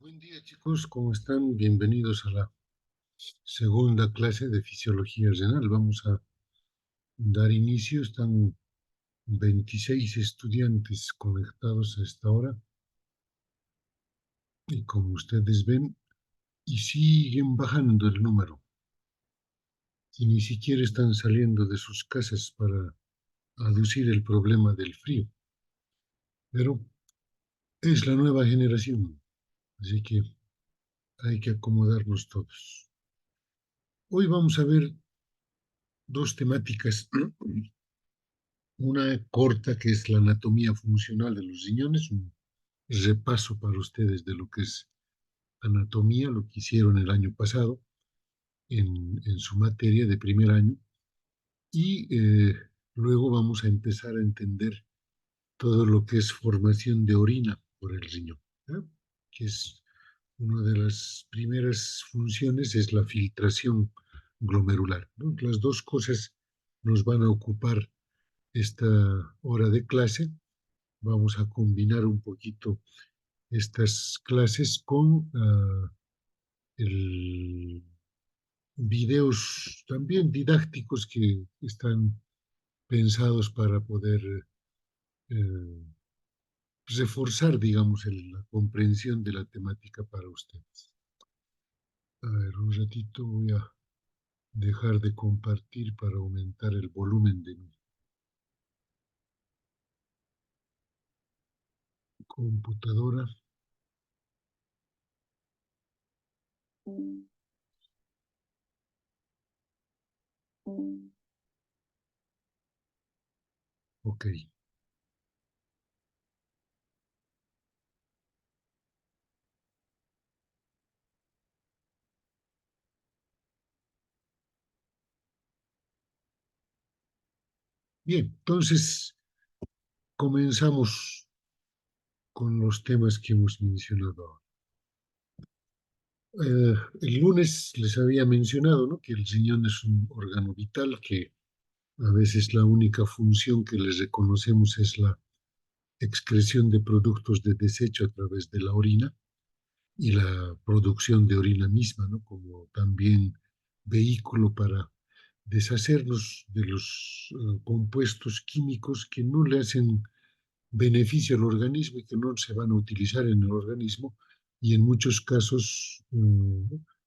Buen día, chicos, ¿cómo están? Bienvenidos a la segunda clase de fisiología renal. Vamos a dar inicio. Están 26 estudiantes conectados a esta hora y como ustedes ven, y siguen bajando el número y ni siquiera están saliendo de sus casas para aducir el problema del frío. Pero es la nueva generación, así que hay que acomodarnos todos. Hoy vamos a ver dos temáticas. Una corta que es la anatomía funcional de los riñones, un repaso para ustedes de lo que es anatomía, lo que hicieron el año pasado en su materia de primer año. Y luego vamos a empezar a entender todo lo que es formación de orina por el riñón, ¿eh? Que es una de las primeras funciones, es la filtración glomerular, ¿no? Las dos cosas nos van a ocupar esta hora de clase. Vamos a combinar un poquito estas clases con el videos también didácticos que están pensados para poder eh, reforzar, digamos, la comprensión de la temática para ustedes. A ver, un ratito voy a dejar de compartir para aumentar el volumen de mi computadora. Ok. Bien, entonces comenzamos con los temas que hemos mencionado ahora. El lunes les había mencionado, ¿no?, que el riñón es un órgano vital, que a veces la única función que les reconocemos es la excreción de productos de desecho a través de la orina y la producción de orina misma, ¿no?, como también vehículo para deshacernos de los compuestos químicos que no le hacen beneficio al organismo y que no se van a utilizar en el organismo, y en muchos casos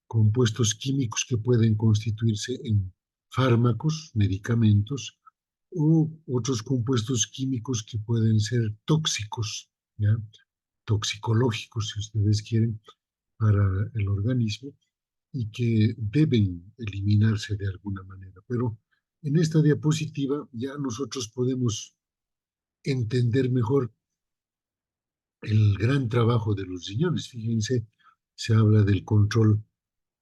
compuestos químicos que pueden constituirse en fármacos, medicamentos o otros compuestos químicos que pueden ser tóxicos, ¿ya? Toxicológicos, si ustedes quieren, para el organismo y que deben eliminarse de alguna manera. Pero en esta diapositiva ya nosotros podemos entender mejor el gran trabajo de los riñones. Fíjense, se habla del control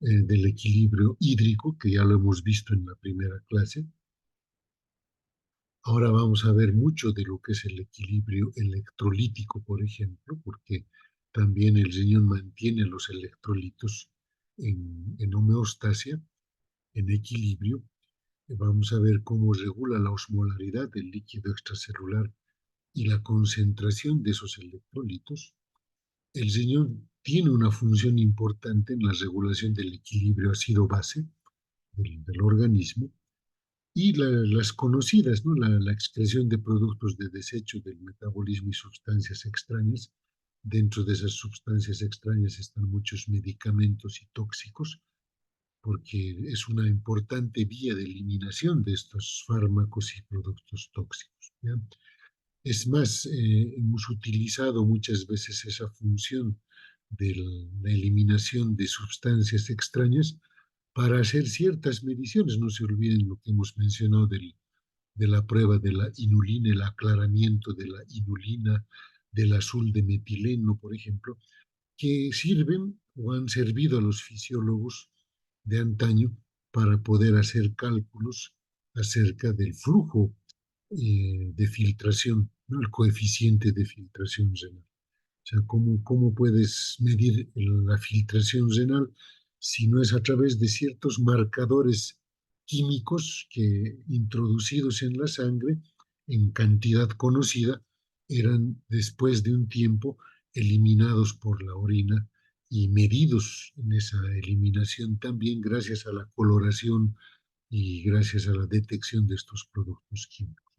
del equilibrio hídrico, que ya lo hemos visto en la primera clase. Ahora vamos a ver mucho de lo que es el equilibrio electrolítico, por ejemplo, porque también el riñón mantiene los electrolitos en homeostasia, en equilibrio. Vamos a ver cómo regula la osmolaridad del líquido extracelular y la concentración de esos electrolitos. El riñón tiene una función importante en la regulación del equilibrio ácido-base del organismo y las conocidas, ¿no? La excreción de productos de desecho del metabolismo y sustancias extrañas. Dentro de esas sustancias extrañas están muchos medicamentos y tóxicos, porque es una importante vía de eliminación de estos fármacos y productos tóxicos, ¿ya? Es más, hemos utilizado muchas veces esa función de la eliminación de sustancias extrañas para hacer ciertas mediciones. No se olviden lo que hemos mencionado de la prueba de la inulina, el aclaramiento de la inulina, del azul de metileno, por ejemplo, que sirven o han servido a los fisiólogos de antaño para poder hacer cálculos acerca del flujo de filtración, ¿no?, el coeficiente de filtración renal. O sea, ¿cómo puedes medir la filtración renal si no es a través de ciertos marcadores químicos que, introducidos en la sangre en cantidad conocida, eran después de un tiempo eliminados por la orina y medidos en esa eliminación también gracias a la coloración y gracias a la detección de estos productos químicos.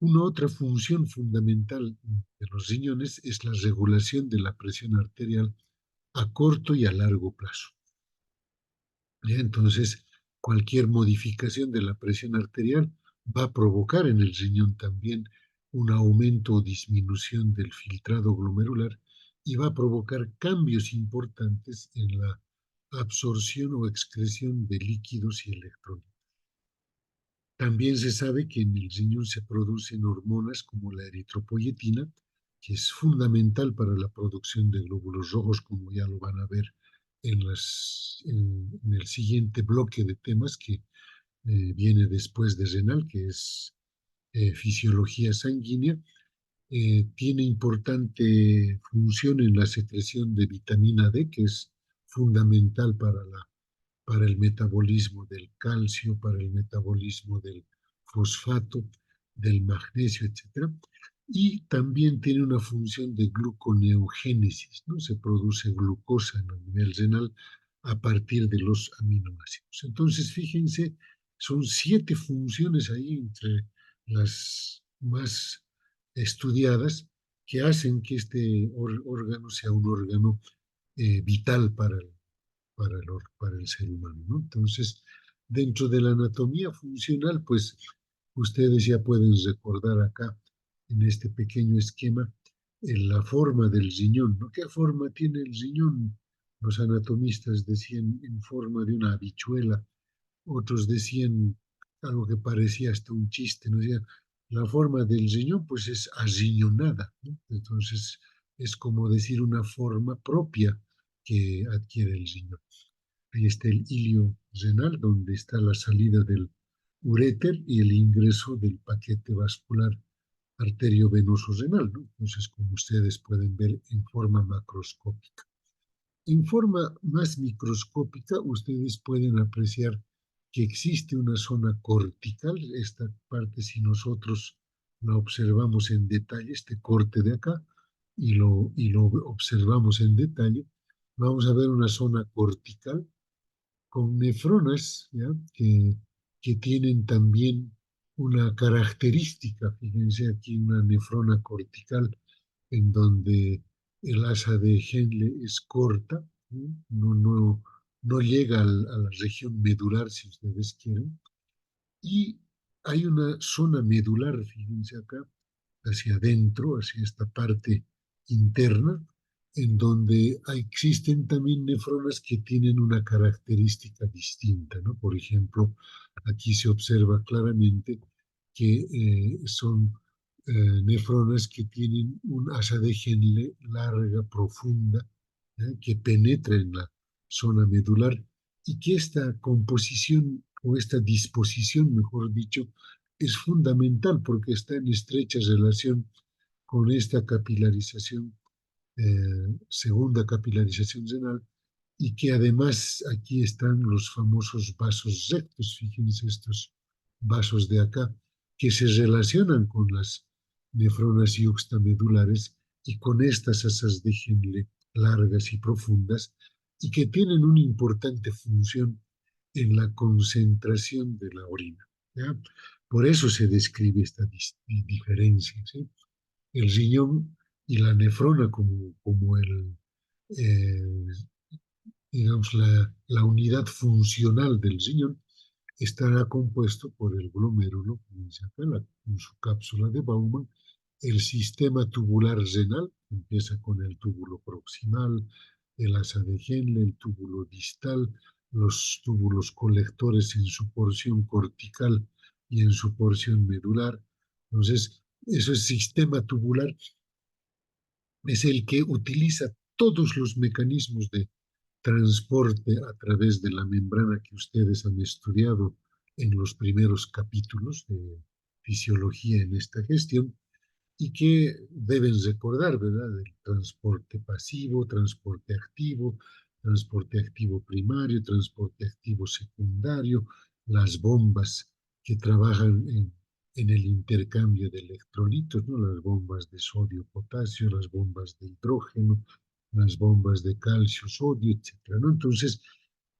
Una otra función fundamental de los riñones es la regulación de la presión arterial a corto y a largo plazo. ¿Ya? Entonces, cualquier modificación de la presión arterial va a provocar en el riñón también un aumento o disminución del filtrado glomerular y va a provocar cambios importantes en la absorción o excreción de líquidos y electrolitos. También se sabe que en el riñón se producen hormonas como la eritropoyetina, que es fundamental para la producción de glóbulos rojos, como ya lo van a ver en el siguiente bloque de temas que viene después de renal, que es fisiología sanguínea. Tiene importante función en la secreción de vitamina D, que es fundamental para el metabolismo del calcio, para el metabolismo del fosfato, del magnesio, etcétera. Y también tiene una función de gluconeogénesis, ¿no? Se produce glucosa en el nivel renal a partir de los aminoácidos. Entonces, fíjense, son 7 funciones ahí entre las más estudiadas que hacen que este órgano sea un órgano vital para el ser humano, ¿no? Entonces, dentro de la anatomía funcional, pues ustedes ya pueden recordar acá en este pequeño esquema la forma del riñón, ¿no? ¿Qué forma tiene el riñón? Los anatomistas decían en forma de una habichuela, otros decían algo que parecía hasta un chiste, ¿no? Decían, la forma del riñón pues es arriñonada, ¿no? Entonces es como decir una forma propia que adquiere el riñón. Ahí está el ilio renal, donde está la salida del uréter y el ingreso del paquete vascular arteriovenoso renal, ¿no? Entonces, como ustedes pueden ver en forma macroscópica. En forma más microscópica, ustedes pueden apreciar que existe una zona cortical. Esta parte, si nosotros la observamos en detalle, este corte de acá, y lo observamos en detalle, vamos a ver una zona cortical con nefronas, ¿ya? Que tienen también una característica. Fíjense aquí una nefrona cortical en donde el asa de Henle es corta, ¿no? No llega a la región medular, si ustedes quieren. Y hay una zona medular, fíjense acá, hacia adentro, hacia esta parte interna, en donde existen también nefronas que tienen una característica distinta, ¿no? Por ejemplo, aquí se observa claramente que son nefronas que tienen un asa de Henle larga, profunda, que penetra en la zona medular y que esta composición o esta disposición, mejor dicho, es fundamental porque está en estrecha relación con esta capilarización, segunda capilarización renal, y que además aquí están los famosos vasos rectos, fíjense estos vasos de acá, que se relacionan con las nefronas yuxtamedulares y con estas asas de Henle largas y profundas, y que tienen una importante función en la concentración de la orina, ¿ya? Por eso se describe esta diferencia, ¿sí? El riñón y la nefrona como eh, digamos, la unidad funcional del riñón estará compuesto por el glomérulo, como dice acá, en su cápsula de Bowman, el sistema tubular renal, empieza con el túbulo proximal, el asa de Henle, el túbulo distal, los túbulos colectores en su porción cortical y en su porción medular. Entonces, ese sistema tubular es el que utiliza todos los mecanismos de transporte a través de la membrana que ustedes han estudiado en los primeros capítulos de fisiología en esta gestión y que deben recordar, ¿verdad? El transporte activo primario, transporte activo secundario, las bombas que trabajan en el intercambio de electrolitos, ¿no? Las bombas de sodio-potasio, las bombas de hidrógeno, las bombas de calcio, sodio, etcétera, ¿no? Entonces,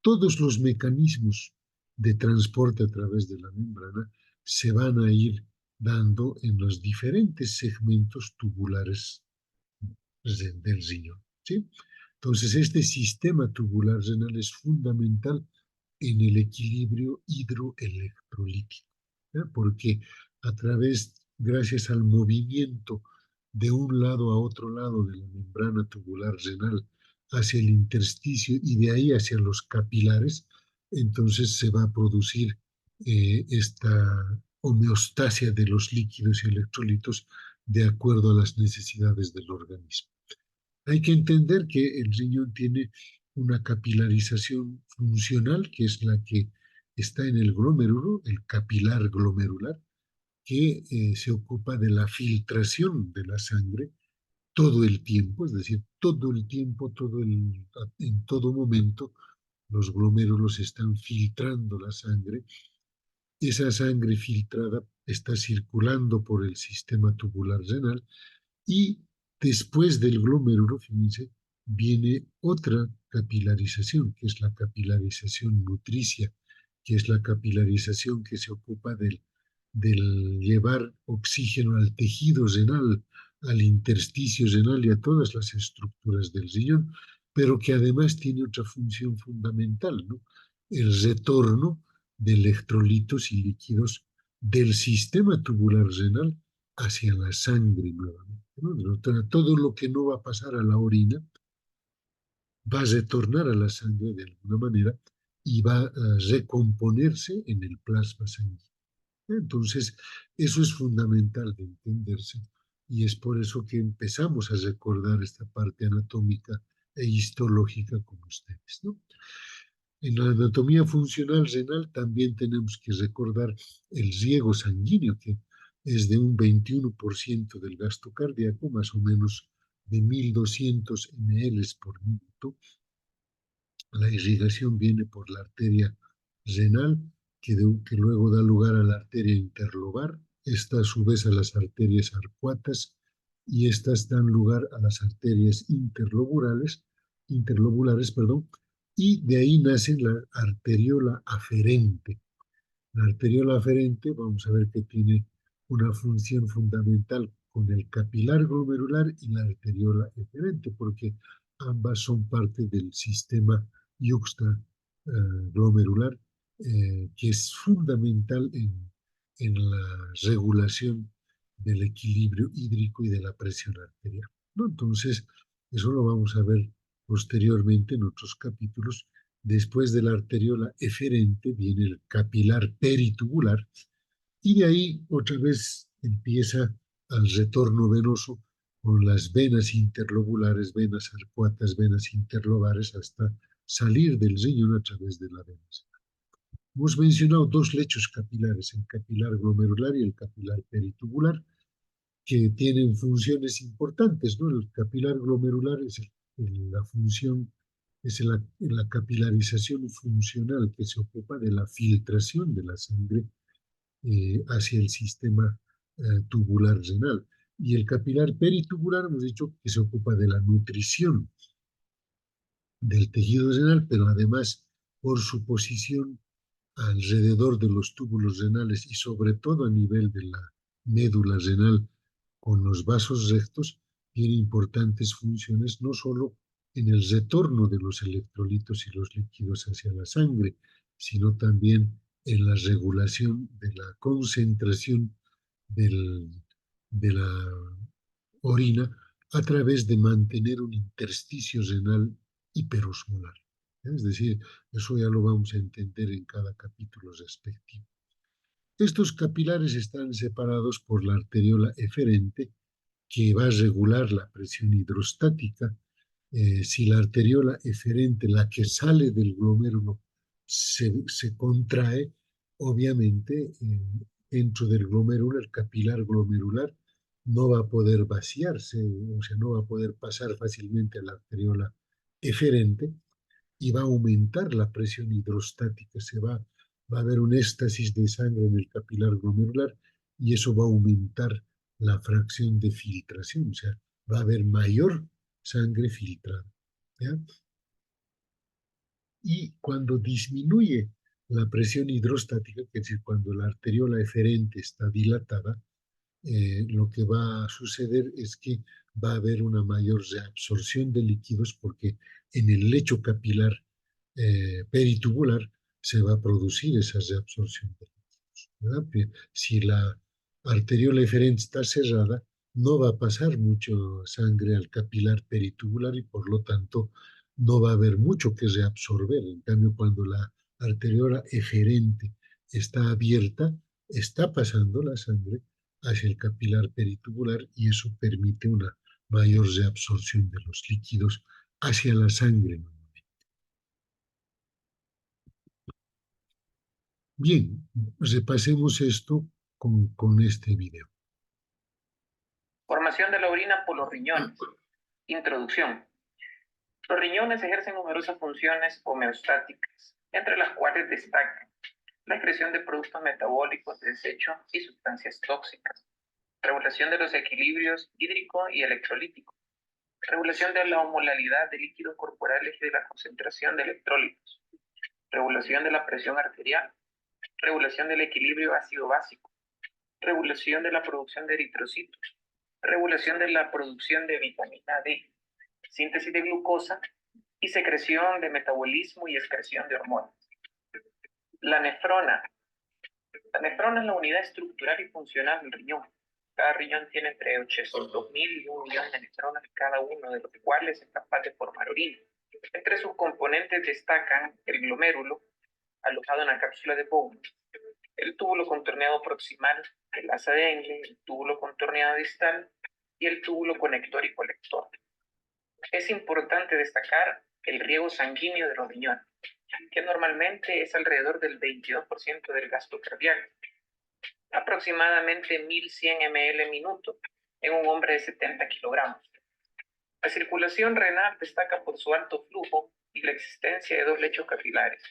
todos los mecanismos de transporte a través de la membrana se van a ir dando en los diferentes segmentos tubulares del riñón, ¿sí? Entonces, este sistema tubular renal es fundamental en el equilibrio hidroelectrolítico, ¿eh? Porque a través, gracias al movimiento de un lado a otro lado de la membrana tubular renal hacia el intersticio y de ahí hacia los capilares, entonces se va a producir esta homeostasia de los líquidos y electrolitos de acuerdo a las necesidades del organismo. Hay que entender que el riñón tiene una capilarización funcional, que es la que está en el glomérulo, el capilar glomerular, que se ocupa de la filtración de la sangre todo el tiempo, es decir, todo el tiempo, en todo momento, los glomérulos están filtrando la sangre. Esa sangre filtrada está circulando por el sistema tubular renal y después del glomérulo, fíjense, viene otra capilarización, que es la capilarización nutricia, que es la capilarización que se ocupa del llevar oxígeno al tejido renal, al intersticio renal y a todas las estructuras del riñón, pero que además tiene otra función fundamental, ¿no? El retorno de electrolitos y líquidos del sistema tubular renal hacia la sangre nuevamente, ¿no? Todo lo que no va a pasar a la orina va a retornar a la sangre de alguna manera y va a recomponerse en el plasma sanguíneo. Entonces, eso es fundamental de entenderse y es por eso que empezamos a recordar esta parte anatómica e histológica con ustedes, ¿no? En la anatomía funcional renal también tenemos que recordar el riego sanguíneo, que es de un 21% del gasto cardíaco, más o menos de 1.200 ml por minuto. La irrigación viene por la arteria renal, que luego da lugar a la arteria interlobar, esta a su vez a las arterias arcuatas, y estas dan lugar a las arterias interlobulares, perdón, y de ahí nace la arteriola aferente. La arteriola aferente, vamos a ver que tiene una función fundamental con el capilar glomerular y la arteriola eferente, porque ambas son parte del sistema yuxta glomerular, que es fundamental en la regulación del equilibrio hídrico y de la presión arterial, ¿no? Entonces, eso lo vamos a ver posteriormente en otros capítulos. Después de la arteriola eferente viene el capilar peritubular y de ahí otra vez empieza al retorno venoso con las venas interlobulares, venas arcuatas, venas interlobares hasta salir del riñón a través de la vena. Hemos mencionado dos lechos capilares, el capilar glomerular y el capilar peritubular, que tienen funciones importantes, ¿no? El capilar glomerular es la función, es la capilarización funcional que se ocupa de la filtración de la sangre hacia el sistema tubular renal. Y el capilar peritubular, hemos dicho que se ocupa de la nutrición del tejido renal, pero además por su posición alrededor de los túbulos renales y sobre todo a nivel de la médula renal con los vasos rectos, tiene importantes funciones no solo en el retorno de los electrolitos y los líquidos hacia la sangre, sino también en la regulación de la concentración del, de la orina a través de mantener un intersticio renal hiperosmolar. Es decir, eso ya lo vamos a entender en cada capítulo respectivo. Estos capilares están separados por la arteriola eferente, que va a regular la presión hidrostática. Si la arteriola eferente, la que sale del glomérulo, se contrae, obviamente dentro del glomérulo, el capilar glomerular no va a poder vaciarse, o sea, no va a poder pasar fácilmente a la arteriola eferente y va a aumentar la presión hidrostática, va a haber un éxtasis de sangre en el capilar glomerular y eso va a aumentar la fracción de filtración, o sea, va a haber mayor sangre filtrada, ¿ya? Y cuando disminuye la presión hidrostática, que es decir, cuando la arteriola eferente está dilatada, lo que va a suceder es que va a haber una mayor reabsorción de líquidos porque en el lecho capilar peritubular se va a producir esa reabsorción de líquidos, ¿verdad? Si la arteriola eferente está cerrada, no va a pasar mucho sangre al capilar peritubular y por lo tanto no va a haber mucho que reabsorber. En cambio, cuando la arteriola eferente está abierta, está pasando la sangre hacia el capilar peritubular y eso permite una mayor reabsorción de los líquidos hacia la sangre, ¿no? Bien, repasemos esto con este video. Formación de la orina por los riñones. Introducción. Los riñones ejercen numerosas funciones homeostáticas, entre las cuales destacan la excreción de productos metabólicos de desecho y sustancias tóxicas, regulación de los equilibrios hídrico y electrolítico, regulación de la osmolalidad de líquidos corporales y de la concentración de electrolitos, regulación de la presión arterial, regulación del equilibrio ácido-básico, regulación de la producción de eritrocitos, regulación de la producción de vitamina D, síntesis de glucosa y secreción de metabolismo y excreción de hormonas. La nefrona. La nefrona es la unidad estructural y funcional del riñón. Cada riñón tiene entre 800.000 y 1 millón de nefronas, cada uno de los cuales es capaz de formar orina. Entre sus componentes destacan el glomérulo, alojado en la cápsula de Bowman, el túbulo contorneado proximal, el asa de Henle, el túbulo contorneado distal y el túbulo conector y colector. Es importante destacar el riego sanguíneo de los riñones, que normalmente es alrededor del 22% del gasto cardíaco, aproximadamente 1.100 ml minuto en un hombre de 70 kilogramos. La circulación renal destaca por su alto flujo y la existencia de dos lechos capilares,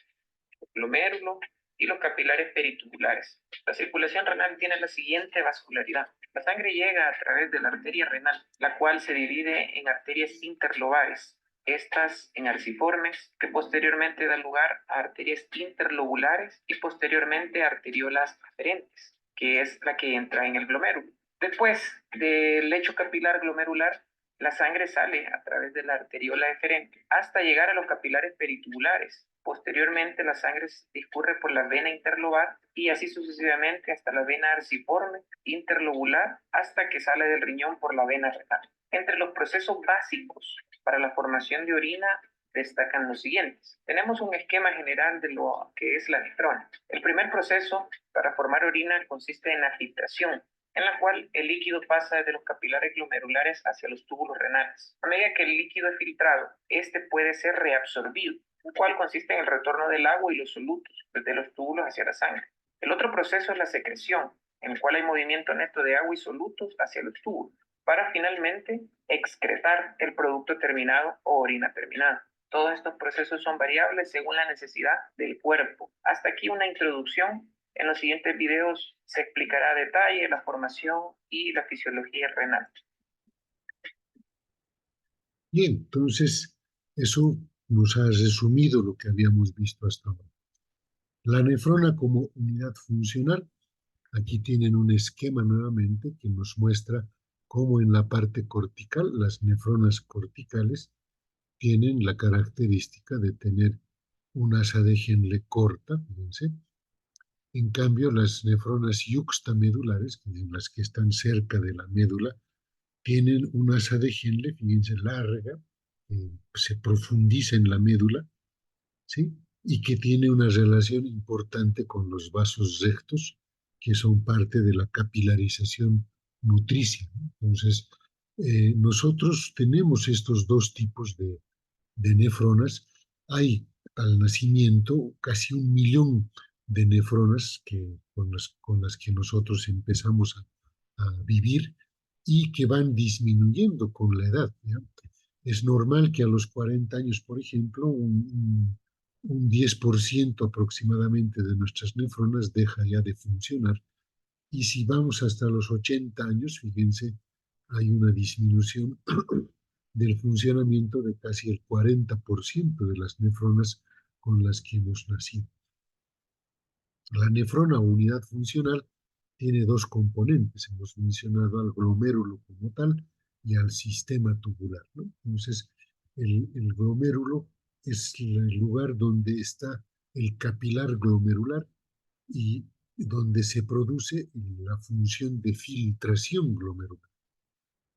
el glomérulo y los capilares peritubulares. La circulación renal tiene la siguiente vascularidad. La sangre llega a través de la arteria renal, la cual se divide en arterias interlobares, estas en arciformes, que posteriormente dan lugar a arterias interlobulares y posteriormente a arteriolas aferentes, que es la que entra en el glomérulo. Después del lecho capilar glomerular, la sangre sale a través de la arteriola eferente hasta llegar a los capilares peritubulares. Posteriormente, la sangre discurre por la vena interlobar y así sucesivamente hasta la vena arciforme, interlobular, hasta que sale del riñón por la vena renal. Entre los procesos básicos para la formación de orina destacan los siguientes. Tenemos un esquema general de lo que es la nefrona. El primer proceso para formar orina consiste en la filtración, en la cual el líquido pasa desde los capilares glomerulares hacia los túbulos renales. A medida que el líquido es filtrado, este puede ser reabsorbido, el cual consiste en el retorno del agua y los solutos desde los túbulos hacia la sangre. El otro proceso es la secreción, en el cual hay movimiento neto de agua y solutos hacia los túbulos, para finalmente excretar el producto terminado o orina terminada. Todos estos procesos son variables según la necesidad del cuerpo. Hasta aquí una introducción. En los siguientes videos se explicará a detalle la formación y la fisiología renal. Bien, entonces eso nos ha resumido lo que habíamos visto hasta ahora. La nefrona como unidad funcional, aquí tienen un esquema nuevamente que nos muestra cómo en la parte cortical, las nefronas corticales tienen la característica de tener una asa de Henle corta, fíjense. En cambio, las nefronas yuxtamedulares, que son las que están cerca de la médula, tienen una asa de Henle, fíjense, larga, se profundiza en la médula, ¿sí? Y que tiene una relación importante con los vasos rectos, que son parte de la capilarización nutricia, ¿no? Entonces, nosotros tenemos estos dos tipos de nefronas. Hay al nacimiento casi 1 millón de nefronas con las que nosotros empezamos a vivir y que van disminuyendo con la edad, ¿ya? Es normal que a los 40 años, por ejemplo, un 10% aproximadamente de nuestras nefronas deja ya de funcionar. Y si vamos hasta los 80 años, fíjense, hay una disminución del funcionamiento de casi el 40% de las nefronas con las que hemos nacido. La nefrona o unidad funcional tiene dos componentes. Hemos mencionado al glomérulo como tal y al sistema tubular, ¿no? Entonces, el glomérulo es el lugar donde está el capilar glomerular y donde se produce la función de filtración glomerular.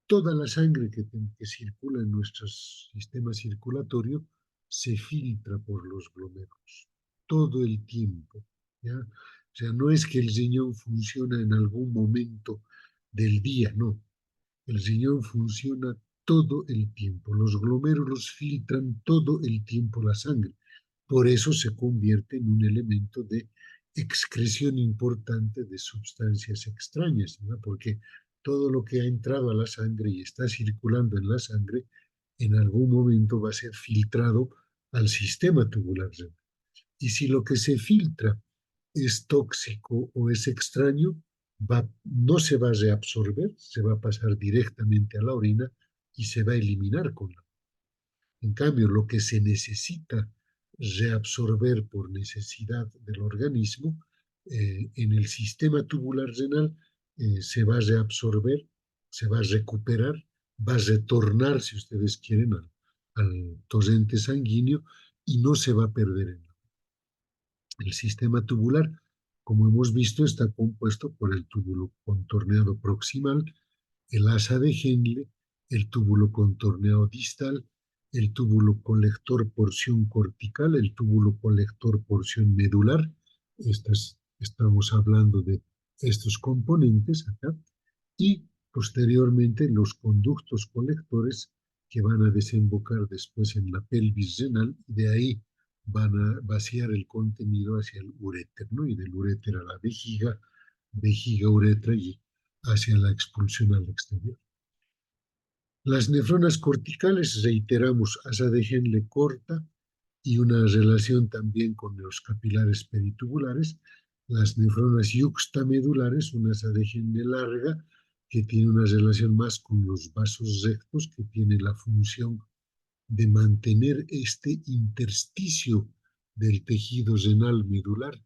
Toda la sangre que circula en nuestro sistema circulatorio se filtra por los glomérulos, todo el tiempo, ¿ya? O sea, no es que el riñón funciona en algún momento del día, no. El riñón funciona todo el tiempo. Los glomérulos filtran todo el tiempo la sangre. Por eso se convierte en un elemento de excreción importante de sustancias extrañas, ¿no? Porque todo lo que ha entrado a la sangre y está circulando en la sangre, en algún momento va a ser filtrado al sistema tubular renal. Y si lo que se filtra es tóxico o es extraño, no se va a reabsorber, se va a pasar directamente a la orina y se va a eliminar con la. En cambio, lo que se necesita reabsorber por necesidad del organismo, en el sistema tubular renal se va a reabsorber, se va a recuperar, va a retornar, si ustedes quieren, al torrente sanguíneo y no se va a perder en el sistema tubular. Como hemos visto, está compuesto por el túbulo contorneado proximal, el asa de Henle, el túbulo contorneado distal, el túbulo colector porción cortical, el túbulo colector porción medular. Estamos hablando de estos componentes acá. Y posteriormente los conductos colectores que van a desembocar después en la pelvis renal y de ahí van a vaciar el contenido hacia el uréter, ¿no? Y del uréter a la vejiga, vejiga, uretra y hacia la expulsión al exterior. Las nefronas corticales, reiteramos, asa de Henle corta y una relación también con los capilares peritubulares. Las nefronas yuxtamedulares, una asa de Henle larga, que tiene una relación más con los vasos rectos, que tiene la función de mantener este intersticio del tejido renal medular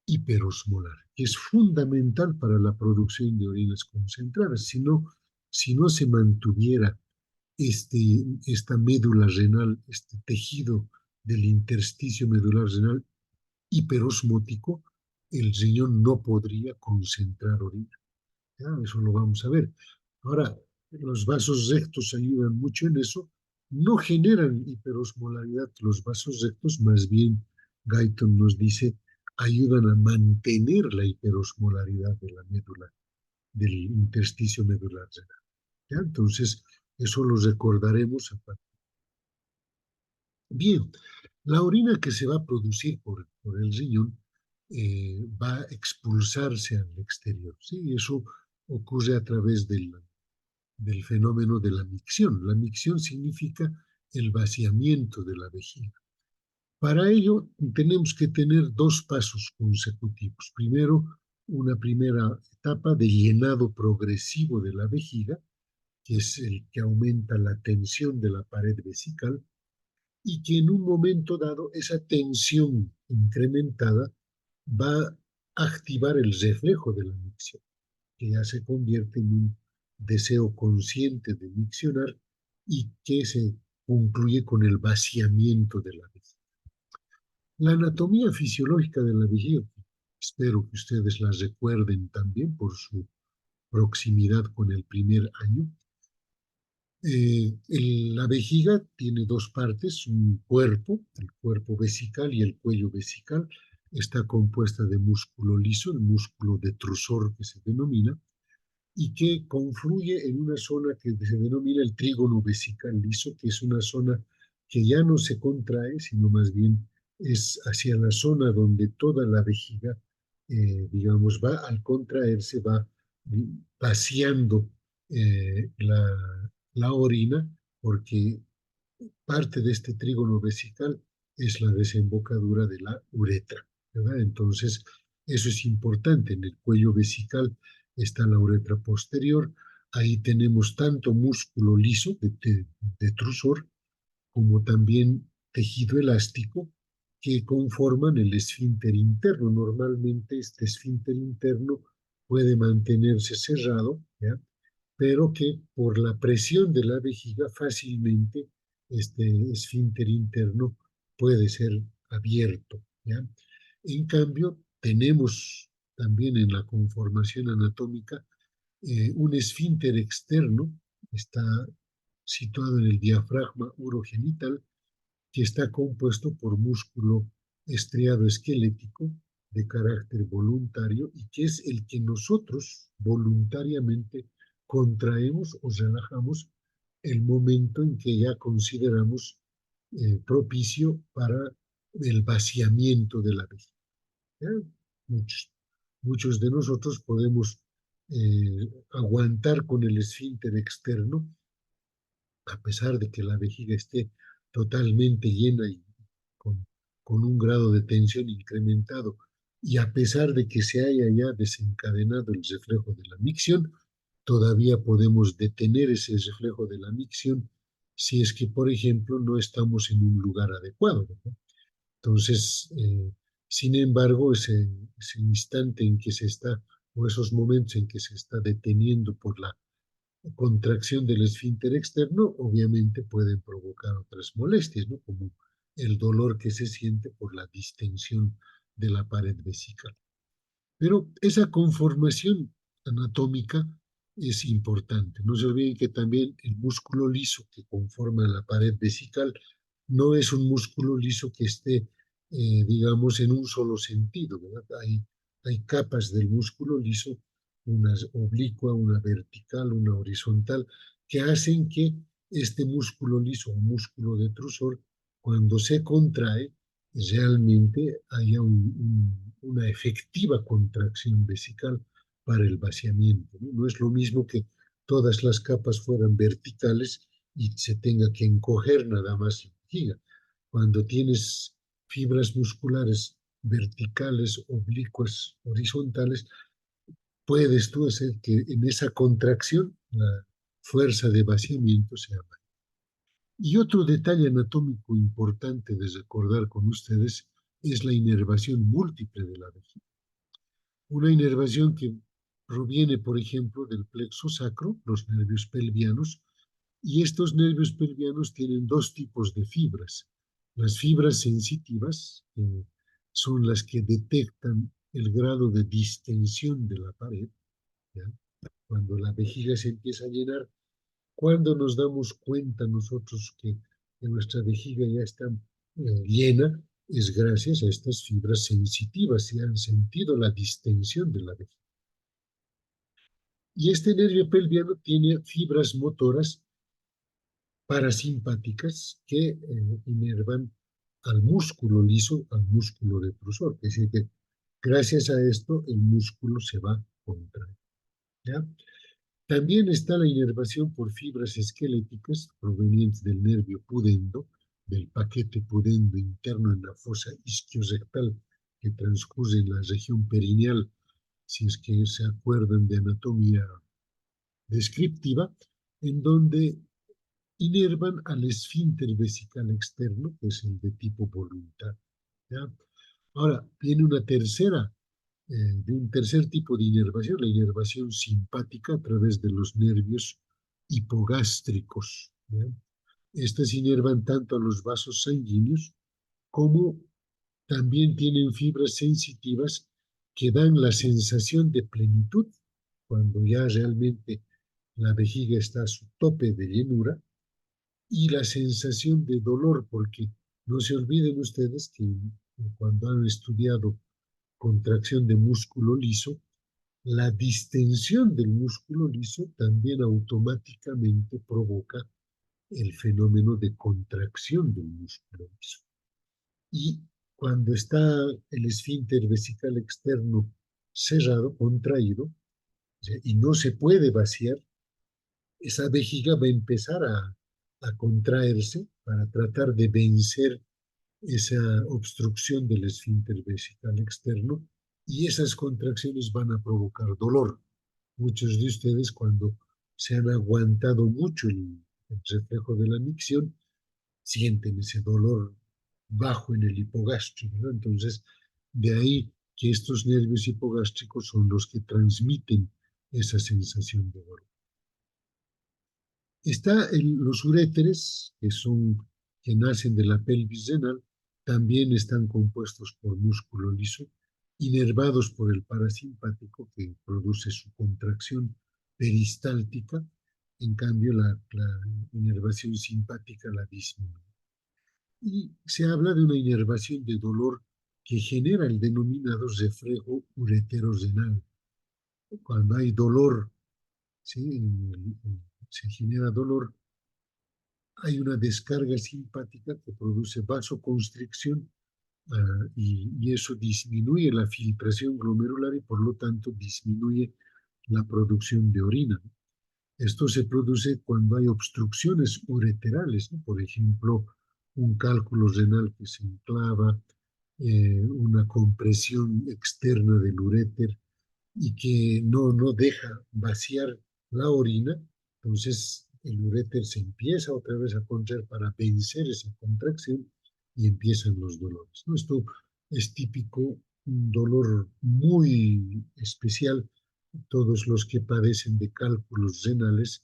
hiperosmolar, que es fundamental para la producción de orinas concentradas. Si no se mantuviera esta médula renal, este tejido del intersticio medular renal hiperosmótico, el riñón no podría concentrar orina. ¿Ya? Eso lo vamos a ver. Ahora, los vasos rectos ayudan mucho en eso. No generan hiperosmolaridad los vasos rectos, más bien Guyton nos dice, ayudan a mantener la hiperosmolaridad de la médula, del intersticio medular renal. ¿Ya? Entonces, eso lo recordaremos. Bien, la orina que se va a producir por el riñón va a expulsarse al exterior. ¿Sí? Eso ocurre a través del fenómeno de la micción. La micción significa el vaciamiento de la vejiga. Para ello tenemos que tener dos pasos consecutivos. Primero, una primera etapa de llenado progresivo de la vejiga, que es el que aumenta la tensión de la pared vesical, y que en un momento dado esa tensión incrementada va a activar el reflejo de la micción, que ya se convierte en un deseo consciente de miccionar y que se concluye con el vaciamiento de la vejiga. La anatomía fisiológica de la vejiga, espero que ustedes la recuerden también por su proximidad con el primer año. La vejiga tiene dos partes, un cuerpo, el cuerpo vesical y el cuello vesical. Está compuesta de músculo liso, el músculo detrusor que se denomina, y que confluye en una zona que se denomina el trígono vesical liso, que es una zona que ya no se contrae, sino más bien es hacia la zona donde toda la vejiga, digamos, va al contraerse, va vaciando la orina, porque parte de este trígono vesical es la desembocadura de la uretra, ¿verdad? Entonces, eso es importante. En el cuello vesical está la uretra posterior, Ahí tenemos tanto músculo liso de trusor como también tejido elástico que conforman el esfínter interno. Normalmente este esfínter interno puede mantenerse cerrado, ¿ya? Pero que por la presión de la vejiga fácilmente este esfínter interno puede ser abierto, ¿ya? En cambio, tenemos también en la conformación anatómica un esfínter externo, está situado en el diafragma urogenital, que está compuesto por músculo estriado esquelético de carácter voluntario y que es el que nosotros voluntariamente contraemos o relajamos el momento en que ya consideramos propicio para el vaciamiento de la vejiga. ¿Ya? Muchos, muchos de nosotros podemos aguantar con el esfínter externo a pesar de que la vejiga esté totalmente llena y con, con un grado de tensión incrementado, y a pesar de que se haya ya desencadenado el reflejo de la micción, todavía podemos detener ese reflejo de la micción si es que, por ejemplo, no estamos en un lugar adecuado, ¿no? Entonces, sin embargo, ese instante en que se está, o esos momentos en que se está deteniendo por la contracción del esfínter externo, obviamente pueden provocar otras molestias, ¿no? Como el dolor que se siente por la distensión de la pared vesical. Pero esa conformación anatómica es importante. No se olviden que también el músculo liso que conforma la pared vesical no es un músculo liso que esté, digamos, en un solo sentido, ¿verdad? Hay capas del músculo liso, una oblicua, una vertical, una horizontal, que hacen que este músculo liso o músculo detrusor, cuando se contrae, realmente haya una efectiva contracción vesical para el vaciamiento, ¿no? No es lo mismo que todas las capas fueran verticales y se tenga que encoger nada más la vejiga. Cuando tienes fibras musculares verticales, oblicuas, horizontales, puedes tú hacer que en esa contracción la fuerza de vaciamiento sea mayor. Y otro detalle anatómico importante de recordar con ustedes es la inervación múltiple de la vejiga. Una inervación que proviene, por ejemplo, del plexo sacro, los nervios pelvianos, y estos nervios pelvianos tienen dos tipos de fibras. Las fibras sensitivas, que son las que detectan el grado de distensión de la pared, ¿ya? Cuando la vejiga se empieza a llenar, cuando nos damos cuenta nosotros que nuestra vejiga ya está llena, es gracias a estas fibras sensitivas, si han sentido la distensión de la vejiga. Y este nervio pelviano tiene fibras motoras parasimpáticas que inervan al músculo liso, al músculo detrusor. Es decir, que gracias a esto el músculo se va a contraer, ¿ya? También está la inervación por fibras esqueléticas provenientes del nervio pudendo, del paquete pudendo interno en la fosa isquiorrectal que transcurre en la región perineal, si es que se acuerdan de anatomía descriptiva, en donde inervan al esfínter vesical externo, que es el de tipo voluntad, ¿ya? Ahora, viene una tercera, de un tercer tipo de inervación, la inervación simpática a través de los nervios hipogástricos, ¿ya? Estas inervan tanto a los vasos sanguíneos como también tienen fibras sensitivas que dan la sensación de plenitud cuando ya realmente la vejiga está a su tope de llenura, y la sensación de dolor, porque no se olviden ustedes que cuando han estudiado contracción de músculo liso, la distensión del músculo liso también automáticamente provoca el fenómeno de contracción del músculo liso. Y cuando está el esfínter vesical externo cerrado, contraído, y no se puede vaciar, esa vejiga va a empezar a contraerse para tratar de vencer esa obstrucción del esfínter vesical externo, y esas contracciones van a provocar dolor. Muchos de ustedes cuando se han aguantado mucho el reflejo de la micción, sienten ese dolor bajo en el hipogástrico, ¿no? Entonces, de ahí que estos nervios hipogástricos son los que transmiten esa sensación de dolor. Los uréteres, que nacen de la pelvis renal, también están compuestos por músculo liso, inervados por el parasimpático, que produce su contracción peristáltica. En cambio, la inervación simpática la disminuye. Y se habla de una inervación de dolor que genera el denominado reflejo ureterorenal. Cuando hay dolor, ¿sí? Se genera dolor, hay una descarga simpática que produce vasoconstricción, y eso disminuye la filtración glomerular y por lo tanto disminuye la producción de orina. Esto se produce cuando hay obstrucciones ureterales, ¿no? Por ejemplo, un cálculo renal que se enclava, una compresión externa del uréter y que no deja vaciar la orina. Entonces el uréter se empieza otra vez a contraer para vencer esa contracción y empiezan los dolores, ¿no? Esto es típico, un dolor muy especial. Todos los que padecen de cálculos renales,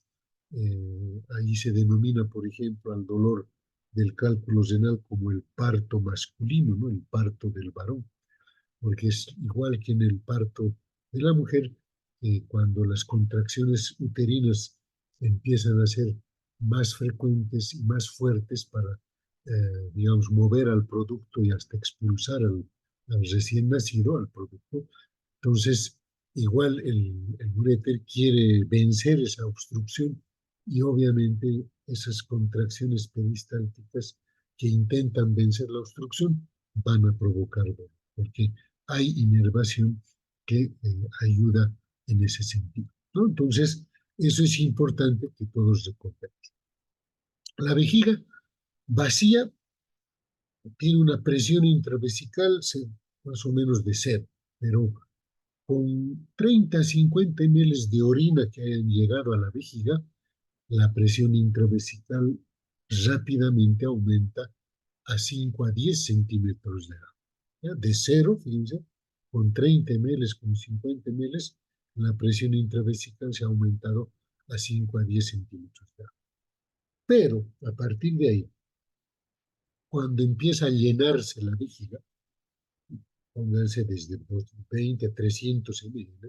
ahí se denomina, por ejemplo, al dolor del cálculo renal como el parto masculino, ¿no? El parto del varón, porque es igual que en el parto de la mujer, cuando las contracciones uterinas empiezan a ser más frecuentes y más fuertes para, digamos, mover al producto y hasta expulsar al recién nacido, al producto. Entonces, igual el uréter quiere vencer esa obstrucción y obviamente esas contracciones peristálticas que intentan vencer la obstrucción van a provocar dolor, porque hay inervación que ayuda en ese sentido, ¿no? Entonces, eso es importante que todos recordemos. La vejiga vacía tiene una presión intravesical más o menos de 0, pero con 30 a 50 ml de orina que hayan llegado a la vejiga, la presión intravesical rápidamente aumenta a 5 a 10 centímetros de agua. ¿Ya? De 0, fíjense, con 30 ml, con 50 ml, la presión intravesical se ha aumentado a 5 a 10 centímetros de agua. Pero a partir de ahí, cuando empieza a llenarse la vejiga, pónganse desde 20 a 300 ml,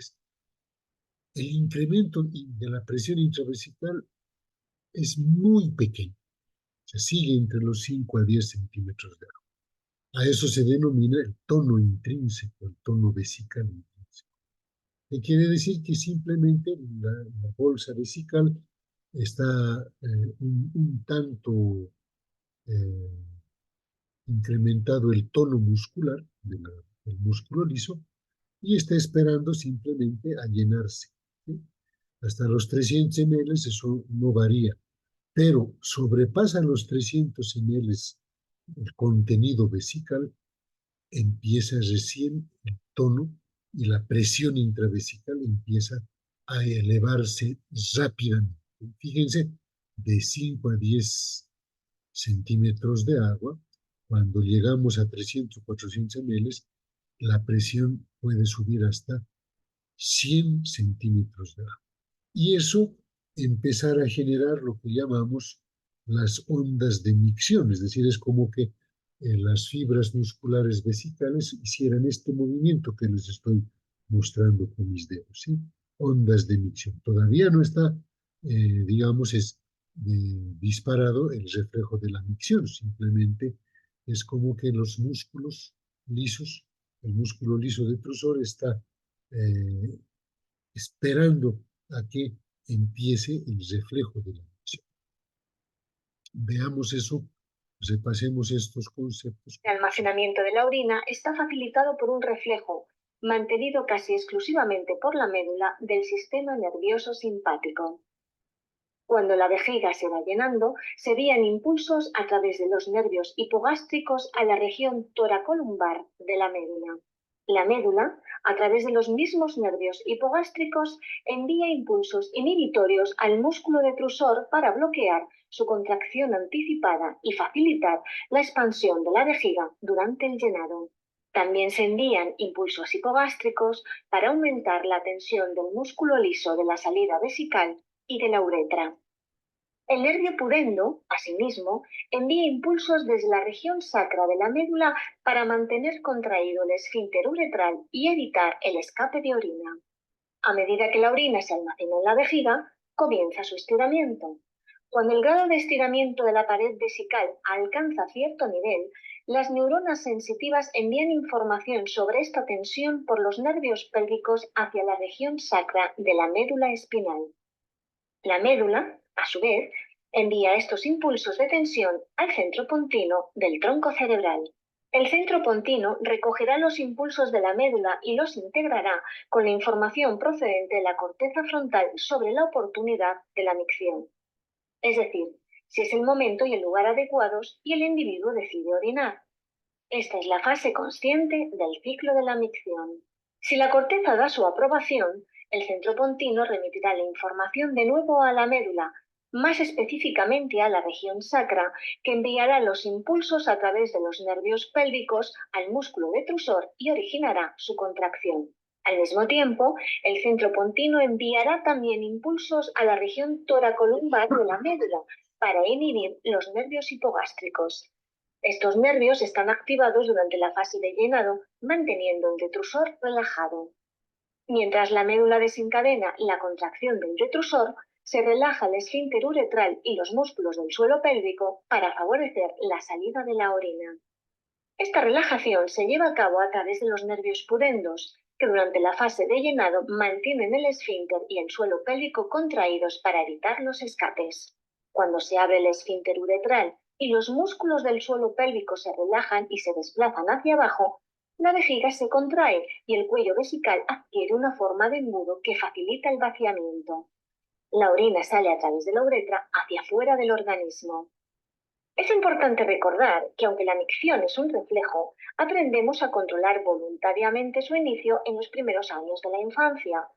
el incremento de la presión intravesical es muy pequeño, se sigue entre los 5 a 10 centímetros de agua. A eso se denomina el tono intrínseco, el tono vesical intrínseco. ¿Qué quiere decir? Que simplemente la bolsa vesical está un tanto eh, incrementado el tono muscular del músculo liso y está esperando simplemente a llenarse, ¿sí? Hasta los 300 ml eso no varía, pero sobrepasa los 300 ml el contenido vesical, empieza recién el tono y la presión intravesical empieza a elevarse rápidamente. Fíjense, de 5 a 10 centímetros de agua, cuando llegamos a 300 o 400 ml, la presión puede subir hasta 100 centímetros de agua. Y eso empezar a generar lo que llamamos las ondas de micción, es decir, es como que las fibras musculares vesicales hicieran este movimiento que les estoy mostrando con mis dedos, ¿sí? Ondas de micción. Todavía no está, digamos, disparado el reflejo de la micción, simplemente es como que los músculos lisos, el músculo liso detrusor está eh, esperando a que empiece el reflejo de la micción. Veamos eso, repasemos estos conceptos. El almacenamiento de la orina está facilitado por un reflejo, mantenido casi exclusivamente por la médula del sistema nervioso simpático. Cuando la vejiga se va llenando, se envían impulsos a través de los nervios hipogástricos a la región toracolumbar de la médula. La médula, a través de los mismos nervios hipogástricos, envía impulsos inhibitorios al músculo detrusor para bloquear su contracción anticipada y facilitar la expansión de la vejiga durante el llenado. También se envían impulsos hipogástricos para aumentar la tensión del músculo liso de la salida vesical y de la uretra. El nervio pudendo, asimismo, envía impulsos desde la región sacra de la médula para mantener contraído el esfínter uretral y evitar el escape de orina. A medida que la orina se almacena en la vejiga, comienza su estiramiento. Cuando el grado de estiramiento de la pared vesical alcanza cierto nivel, las neuronas sensitivas envían información sobre esta tensión por los nervios pélvicos hacia la región sacra de la médula espinal. La médula, a su vez, envía estos impulsos de tensión al centro pontino del tronco cerebral. El centro pontino recogerá los impulsos de la médula y los integrará con la información procedente de la corteza frontal sobre la oportunidad de la micción. Es decir, si es el momento y el lugar adecuados y el individuo decide orinar. Esta es la fase consciente del ciclo de la micción. Si la corteza da su aprobación, el centro pontino remitirá la información de nuevo a la médula, más específicamente a la región sacra, que enviará los impulsos a través de los nervios pélvicos al músculo detrusor y originará su contracción. Al mismo tiempo, el centro pontino enviará también impulsos a la región toracolumbar de la médula para inhibir los nervios hipogástricos. Estos nervios están activados durante la fase de llenado, manteniendo el detrusor relajado. Mientras la médula desencadena la contracción del detrusor, se relaja el esfínter uretral y los músculos del suelo pélvico para favorecer la salida de la orina. Esta relajación se lleva a cabo a través de los nervios pudendos, que durante la fase de llenado mantienen el esfínter y el suelo pélvico contraídos para evitar los escapes. Cuando se abre el esfínter uretral y los músculos del suelo pélvico se relajan y se desplazan hacia abajo, la vejiga se contrae y el cuello vesical adquiere una forma de embudo que facilita el vaciamiento. La orina sale a través de la uretra hacia fuera del organismo. Es importante recordar que aunque la micción es un reflejo, aprendemos a controlar voluntariamente su inicio en los primeros años de la infancia.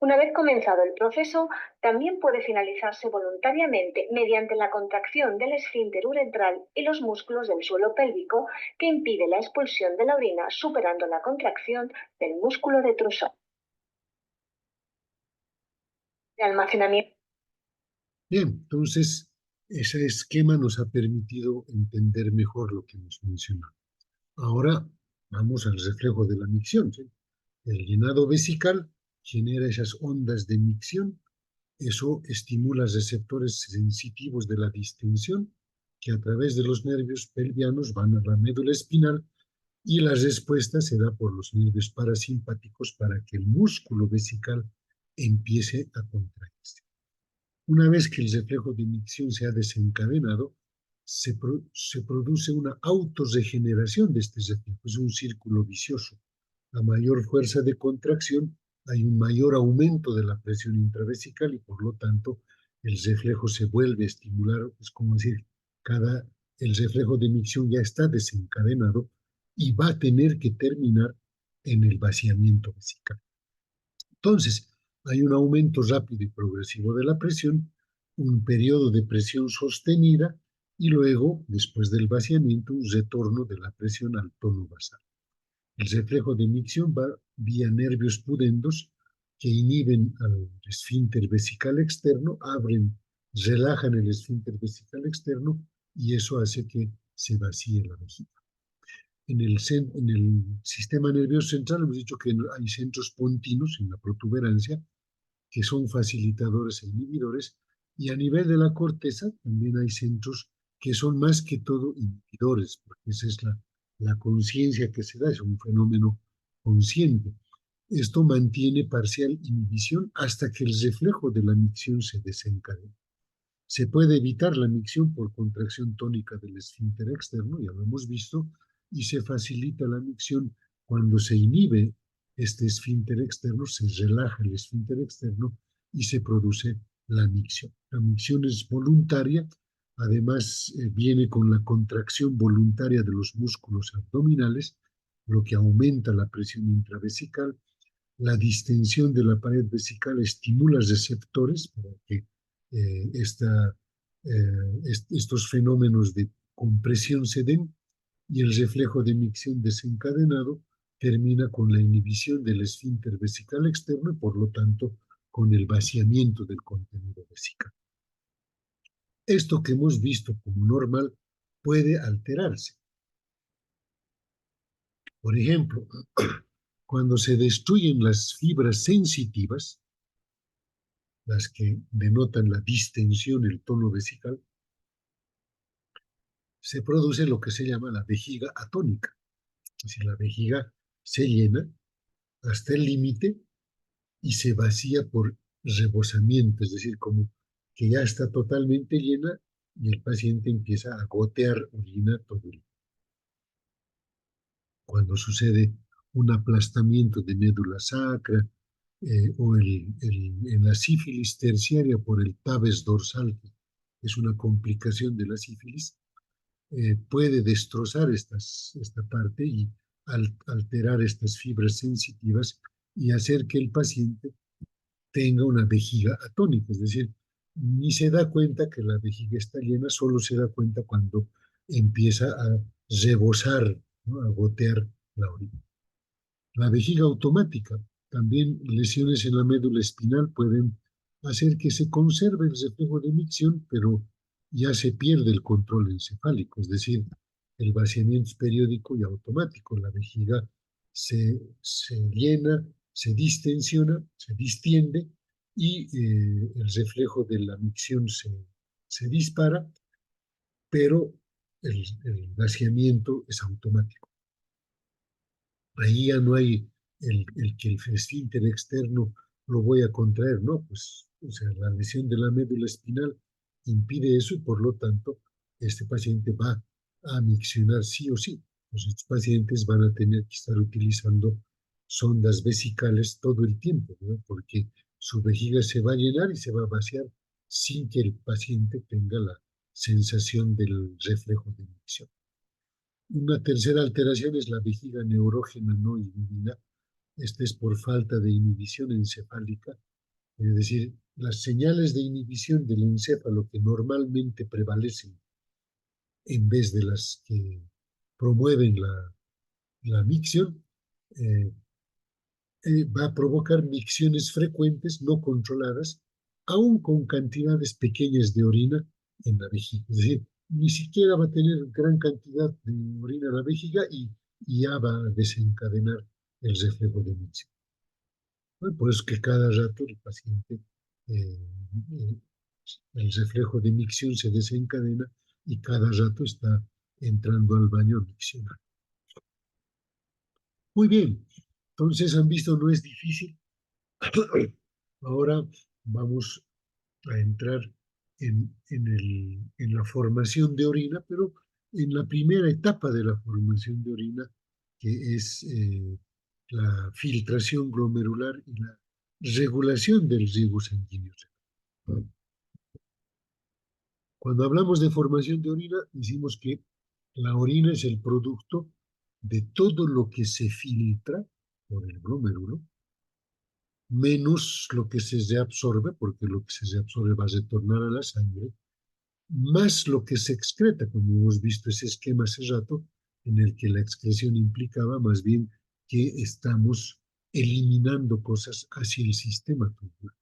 Una vez comenzado el proceso, también puede finalizarse voluntariamente mediante la contracción del esfínter uretral y los músculos del suelo pélvico que impide la expulsión de la orina superando la contracción del músculo detrusor. El almacenamiento. Bien, entonces ese esquema nos ha permitido entender mejor lo que hemos mencionado. Ahora vamos al reflejo de la micción, ¿sí? El llenado vesical genera esas ondas de micción. Eso estimula receptores sensitivos de la distensión que a través de los nervios pelvianos van a la médula espinal y la respuesta se da por los nervios parasimpáticos para que el músculo vesical empiece a contraerse. Una vez que el reflejo de micción se ha desencadenado, se produce una autorregeneración de este reflejo. Es un círculo vicioso. A mayor fuerza de contracción, hay un mayor aumento de la presión intravesical y por lo tanto el reflejo se vuelve a estimular. Es como decir, el reflejo de micción ya está desencadenado y va a tener que terminar en el vaciamiento vesical. Entonces, hay un aumento rápido y progresivo de la presión, un periodo de presión sostenida y luego, después del vaciamiento, un retorno de la presión al tono basal. El reflejo de micción va vía nervios pudendos que inhiben al esfínter vesical externo, abren, relajan el esfínter vesical externo y eso hace que se vacíe la vejiga. En el sistema nervioso central hemos dicho que hay centros pontinos en la protuberancia que son facilitadores e inhibidores, y a nivel de la corteza también hay centros que son más que todo inhibidores, porque esa es la conciencia que se da, es un fenómeno consciente. Esto mantiene parcial inhibición hasta que el reflejo de la micción se desencadena. Se puede evitar la micción por contracción tónica del esfínter externo, ya lo hemos visto, y se facilita la micción cuando se inhibe este esfínter externo, se relaja el esfínter externo y se produce la micción. La micción es voluntaria, además viene con la contracción voluntaria de los músculos abdominales lo que aumenta la presión intravesical. La distensión de la pared vesical estimula receptores para que estos fenómenos de compresión se den, y el reflejo de micción desencadenado termina con la inhibición del esfínter vesical externo y por lo tanto con el vaciamiento del contenido vesical. Esto que hemos visto como normal puede alterarse. Por ejemplo, cuando se destruyen las fibras sensitivas, las que denotan la distensión, el tono vesical, se produce lo que se llama la vejiga atónica. Es decir, la vejiga se llena hasta el límite y se vacía por rebosamiento, es decir, como que ya está totalmente llena y el paciente empieza a gotear orina todo el día. Cuando sucede un aplastamiento de médula sacra o en la sífilis terciaria por el tabes dorsal, que es una complicación de la sífilis, puede destrozar esta parte y alterar estas fibras sensitivas y hacer que el paciente tenga una vejiga atónica, es decir, ni se da cuenta que la vejiga está llena, solo se da cuenta cuando empieza a rebosar, ¿no?, a gotear la orina. La vejiga automática, también lesiones en la médula espinal pueden hacer que se conserve el reflejo de micción, pero ya se pierde el control encefálico, es decir, el vaciamiento es periódico y automático. La vejiga se llena, se distensiona, se distiende y el reflejo de la micción se dispara, pero el vaciamiento es automático. Ahí ya no hay el que el esfínter externo lo voy a contraer, no, pues, o sea, la lesión de la médula espinal impide eso y por lo tanto este paciente va a miccionar sí o sí. Pues estos pacientes van a tener que estar utilizando sondas vesicales todo el tiempo, ¿no?, porque su vejiga se va a llenar y se va a vaciar sin que el paciente tenga la sensación del reflejo de micción. Una tercera alteración es la vejiga neurógena no inhibida. Esta es por falta de inhibición encefálica, es decir, las señales de inhibición del encéfalo que normalmente prevalecen en vez de las que promueven la micción, va a provocar micciones frecuentes, no controladas, aún con cantidades pequeñas de orina en la vejiga. Es decir, ni siquiera va a tener gran cantidad de orina en la vejiga y ya va a desencadenar el reflejo de micción. Bueno, por eso que cada rato el paciente, eh, el reflejo de micción se desencadena y cada rato está entrando al baño a miccionar. Muy bien, entonces han visto, no es difícil. Ahora vamos a entrar en la formación de orina, pero en la primera etapa de la formación de orina, que es la filtración glomerular y la regulación del riego sanguíneo. Cuando hablamos de formación de orina, decimos que la orina es el producto de todo lo que se filtra por el glomérulo, menos lo que se reabsorbe, porque lo que se reabsorbe va a retornar a la sangre, más lo que se excreta, como hemos visto ese esquema hace rato, en el que la excreción implicaba más bien que estamos eliminando cosas hacia el sistema tubular.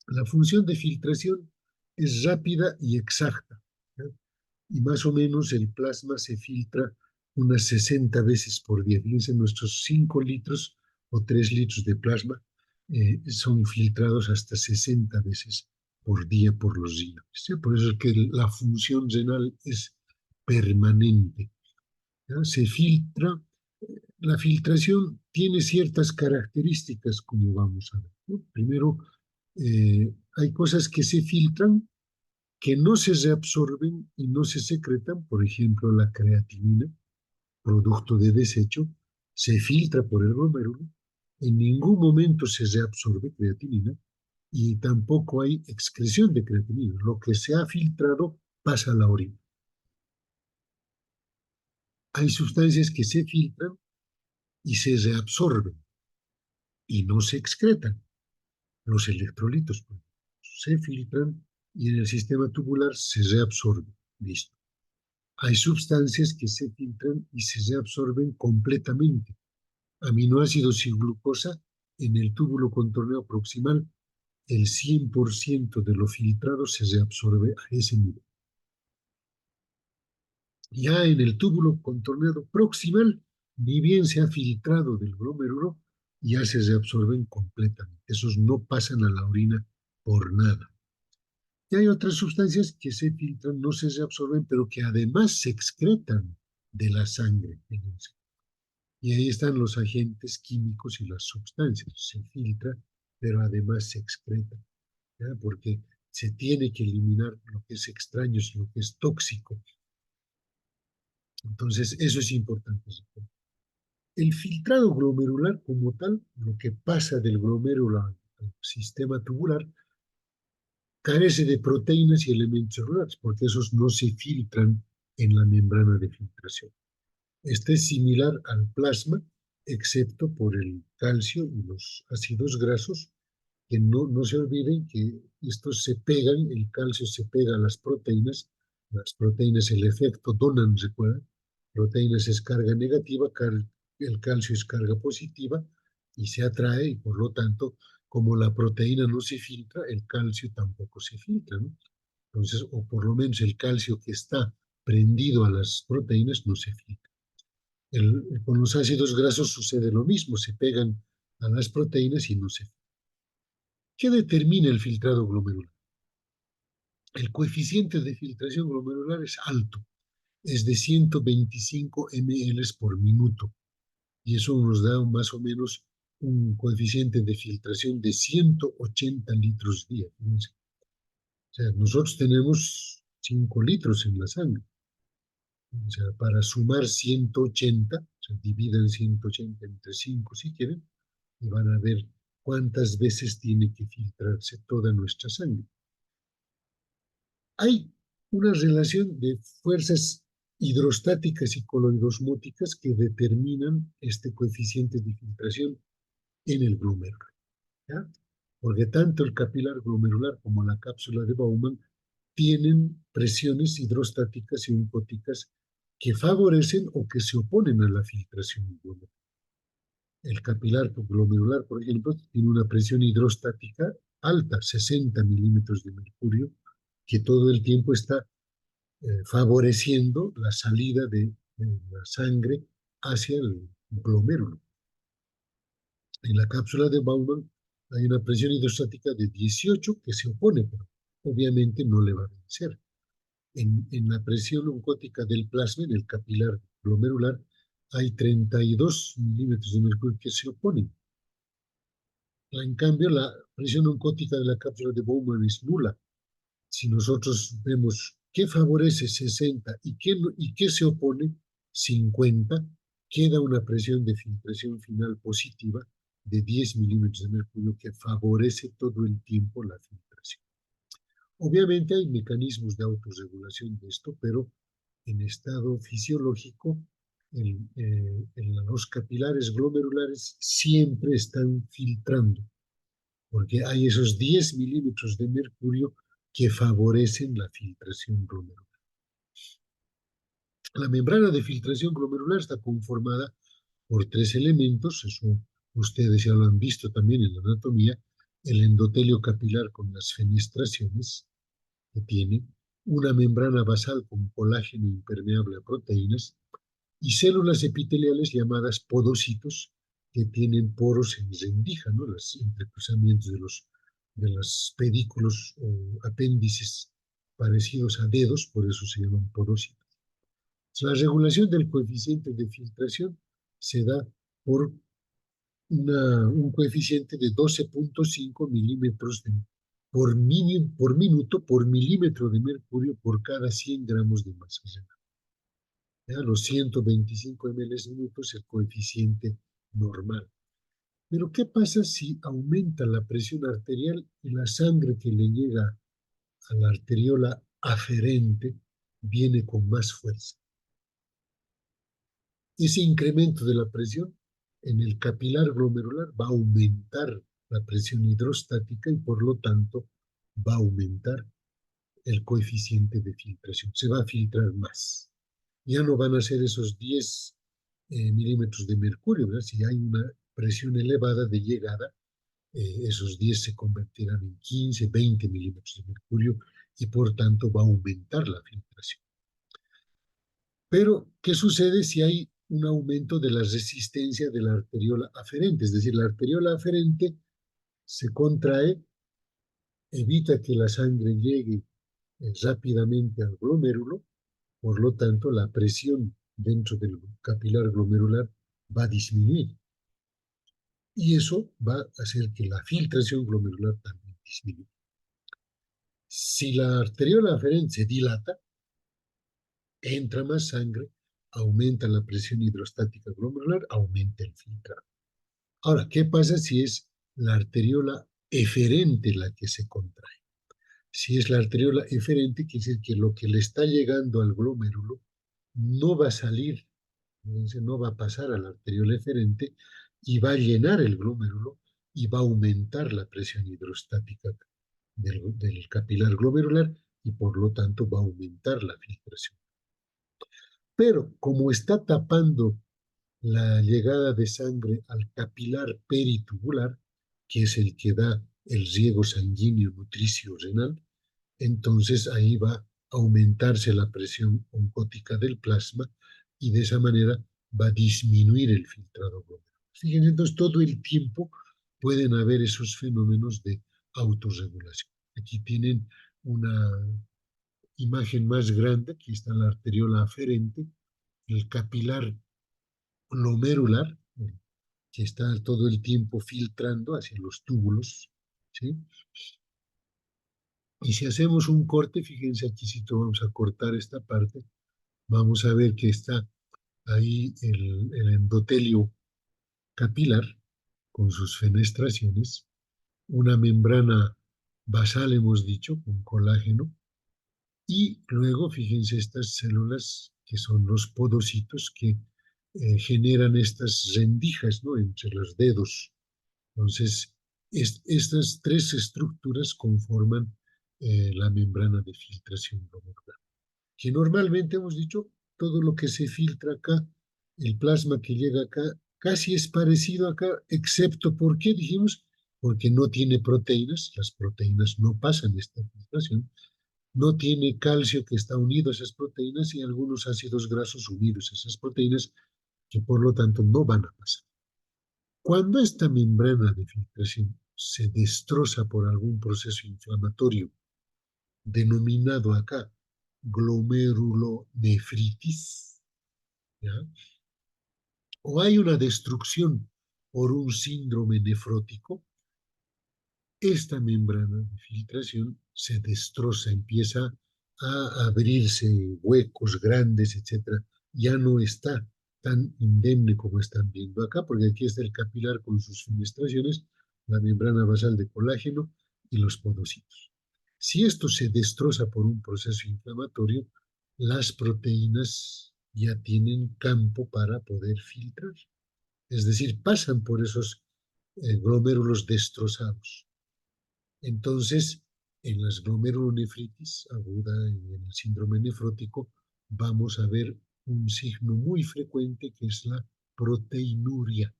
La función de filtración es rápida y exacta, ¿ya? Y más o menos el plasma se filtra unas 60 veces por día. Fíjense, nuestros 5 litros o 3 litros de plasma son filtrados hasta 60 veces por día por los riñones, ¿sí? Por eso es que la función renal es permanente, ¿ya? Se filtra. La filtración tiene ciertas características, como vamos a ver, ¿no? Primero, hay cosas que se filtran que no se reabsorben y no se secretan. Por ejemplo, la creatinina, producto de desecho, se filtra por el glomérulo, en ningún momento se reabsorbe creatinina y tampoco hay excreción de creatinina. Lo que se ha filtrado pasa a la orina. Hay sustancias que se filtran y se reabsorben y no se excretan. Los electrolitos, pues, se filtran y en el sistema tubular se reabsorben. Listo. Hay sustancias que se filtran y se reabsorben completamente. Aminoácidos y glucosa en el túbulo contorneo proximal, el 100% de lo filtrado se reabsorbe a ese nivel. Ya en el túbulo contorneado proximal, ni bien se ha filtrado del glomérulo, ya se reabsorben completamente. Esos no pasan a la orina por nada. Y hay otras sustancias que se filtran, no se reabsorben, pero que además se excretan de la sangre. Y ahí están los agentes químicos y las sustancias. Se filtra, pero además se excreta, ¿ya? Porque se tiene que eliminar lo que es extraño, lo que es tóxico. Entonces, eso es importante. El filtrado glomerular como tal, lo que pasa del glomérulo al sistema tubular, carece de proteínas y elementos celulares, porque esos no se filtran en la membrana de filtración. Este es similar al plasma, excepto por el calcio y los ácidos grasos, que no se olviden que estos se pegan, el calcio se pega a las proteínas, el efecto Donan, recuerdan, proteínas es carga negativa, el calcio es carga positiva y se atrae y por lo tanto, como la proteína no se filtra, el calcio tampoco se filtra, ¿no? Entonces, o por lo menos el calcio que está prendido a las proteínas no se filtra. Con los ácidos grasos sucede lo mismo, se pegan a las proteínas y no se filtran. ¿Qué determina el filtrado glomerular? El coeficiente de filtración glomerular es alto, es de 125 ml por minuto, y eso nos da más o menos un coeficiente de filtración de 180 litros día. O sea, nosotros tenemos 5 litros en la sangre. O sea, para sumar 180, o sea, dividan 180 entre 5 si quieren, y van a ver cuántas veces tiene que filtrarse toda nuestra sangre. Hay una relación de fuerzas hidrostáticas y coloidosmóticas que determinan este coeficiente de filtración en el glomérulo, ¿ya? Porque tanto el capilar glomerular como la cápsula de Bowman tienen presiones hidrostáticas y oncóticas que favorecen o que se oponen a la filtración glomerular. El capilar glomerular, por ejemplo, tiene una presión hidrostática alta, 60 milímetros de mercurio, que todo el tiempo está favoreciendo la salida de la sangre hacia el glomérulo. En la cápsula de Bowman hay una presión hidrostática de 18 que se opone, pero obviamente no le va a vencer. En la presión oncótica del plasma, en el capilar glomerular, hay 32 milímetros de mercurio que se oponen. En cambio, la presión oncótica de la cápsula de Bowman es nula. Si nosotros vemos qué favorece 60 y qué se opone 50, queda una presión de filtración final positiva de 10 milímetros de mercurio que favorece todo el tiempo la filtración. Obviamente hay mecanismos de autorregulación de esto, pero en estado fisiológico, los capilares glomerulares siempre están filtrando, porque hay esos 10 milímetros de mercurio que favorecen la filtración glomerular. La membrana de filtración glomerular está conformada por 3 elementos, eso ustedes ya lo han visto también en la anatomía, el endotelio capilar con las fenestraciones que tiene, una membrana basal con colágeno impermeable a proteínas y células epiteliales llamadas podocitos que tienen poros en rendija, ¿no? Los entrecruzamientos de los pedículos o apéndices parecidos a dedos, por eso se llaman podocitos. La regulación del coeficiente de filtración se da por un coeficiente de 12.5 milímetros por minuto por milímetro de mercurio por cada 100 gramos de masa renal. A los 125 ml minutos el coeficiente normal. Pero ¿qué pasa si aumenta la presión arterial y la sangre que le llega a la arteriola aferente viene con más fuerza? ese incremento de la presión en el capilar glomerular va a aumentar la presión hidrostática y por lo tanto va a aumentar el coeficiente de filtración. Se va a filtrar más. Ya no van a ser esos 10 milímetros de mercurio, ¿verdad? Si hay una presión elevada de llegada, esos 10 se convertirán en 15, 20 milímetros de mercurio y por tanto va a aumentar la filtración. Pero, ¿qué sucede si hay un aumento de la resistencia de la arteriola aferente? Es decir, la arteriola aferente se contrae, evita que la sangre llegue rápidamente al glomérulo, por lo tanto, la presión dentro del capilar glomerular va a disminuir. Y eso va a hacer que la filtración glomerular también disminuya. Si la arteriola aferente se dilata, entra más sangre, aumenta la presión hidrostática glomerular, aumenta el filtrado. Ahora, ¿qué pasa si es la arteriola eferente la que se contrae? Si es la arteriola eferente, quiere decir que lo que le está llegando al glomérulo no va a salir, no va a pasar a la arteriola eferente y va a llenar el glomérulo y va a aumentar la presión hidrostática del capilar glomerular y por lo tanto va a aumentar la filtración. Pero como está tapando la llegada de sangre al capilar peritubular, que es el que da el riego sanguíneo nutricio renal, entonces ahí va a aumentarse la presión oncótica del plasma y de esa manera va a disminuir el filtrado glomerular. Fíjense, entonces todo el tiempo pueden haber esos fenómenos de autorregulación. Aquí tienen una imagen más grande, aquí está la arteriola aferente, el capilar glomerular, que está todo el tiempo filtrando hacia los túbulos, ¿sí? Y si hacemos un corte, fíjense aquí, si vamos a cortar esta parte, vamos a ver que está ahí el endotelio capilar con sus fenestraciones, una membrana basal, hemos dicho, con colágeno, y luego fíjense estas células que son los podocitos que generan estas rendijas, ¿no?, entre los dedos. Entonces, estas tres estructuras conforman la membrana de filtración glomerular, que normalmente hemos dicho, todo lo que se filtra acá, el plasma que llega acá, casi es parecido acá, excepto, ¿por qué dijimos? Porque no tiene proteínas, las proteínas no pasan esta filtración, no tiene calcio que está unido a esas proteínas y algunos ácidos grasos unidos a esas proteínas que por lo tanto no van a pasar. Cuando esta membrana de filtración se destroza por algún proceso inflamatorio denominado acá glomerulonefritis, ¿ya?, o hay una destrucción por un síndrome nefrótico, esta membrana de filtración se destroza, empieza a abrirse huecos grandes, etc. Ya no está tan indemne como están viendo acá, porque aquí está el capilar con sus fenestraciones, la membrana basal de colágeno y los podocitos. Si esto se destroza por un proceso inflamatorio, las proteínas ya tienen campo para poder filtrar. Es decir, pasan por esos glomérulos destrozados. Entonces, en las glomerulonefritis aguda y en el síndrome nefrótico, vamos a ver un signo muy frecuente que es la proteinuria,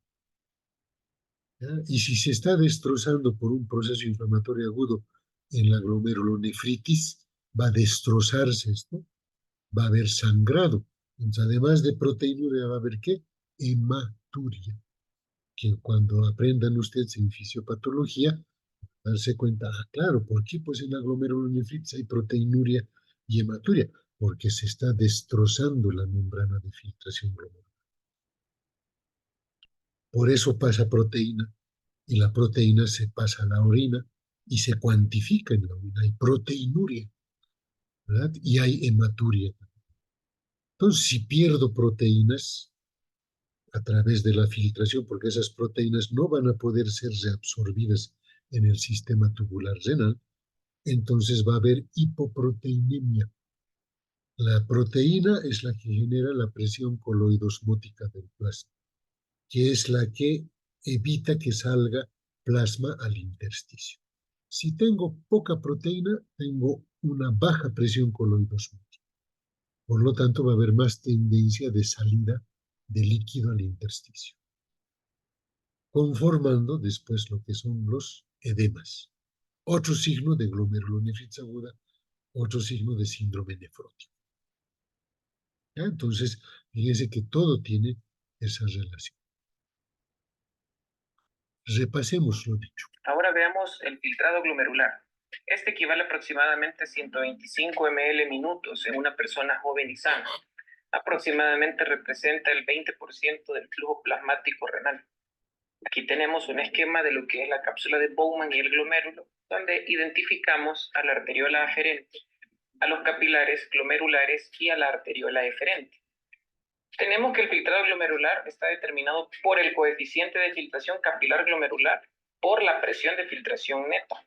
¿ya? Y si se está destrozando por un proceso inflamatorio agudo en la glomerulonefritis, va a destrozarse esto, va a haber sangrado. Entonces, además de proteinuria, va a haber ¿qué? Hematuria, que cuando aprendan ustedes en fisiopatología, darse cuenta, claro, ¿por qué? Pues en la glomerulonefritis hay proteinuria y hematuria, porque se está destrozando la membrana de filtración glomerular. Por eso pasa proteína, y la proteína se pasa a la orina y se cuantifica en la orina. Hay proteinuria, ¿verdad? Y hay hematuria. Entonces, si pierdo proteínas a través de la filtración, porque esas proteínas no van a poder ser reabsorbidas en el sistema tubular renal, entonces va a haber hipoproteinemia. La proteína es la que genera la presión coloidosmótica del plasma, que es la que evita que salga plasma al intersticio. Si tengo poca proteína, tengo una baja presión coloidosmótica. Por lo tanto, va a haber más tendencia de salida de líquido al intersticio, conformando después lo que son los edemas. Otro signo de glomerulonefritis aguda, otro signo de síndrome nefrótico. ¿Ya? Entonces, fíjense que todo tiene esa relación. Repasemos lo dicho. Ahora veamos el filtrado glomerular. Este equivale aproximadamente a 125 ml minutos en una persona joven y sana. Aproximadamente representa el 20% del flujo plasmático renal. Aquí tenemos un esquema de lo que es la cápsula de Bowman y el glomérulo, donde identificamos a la arteriola aferente, a los capilares glomerulares y a la arteriola eferente. Tenemos que el filtrado glomerular está determinado por el coeficiente de filtración capilar glomerular por la presión de filtración neta.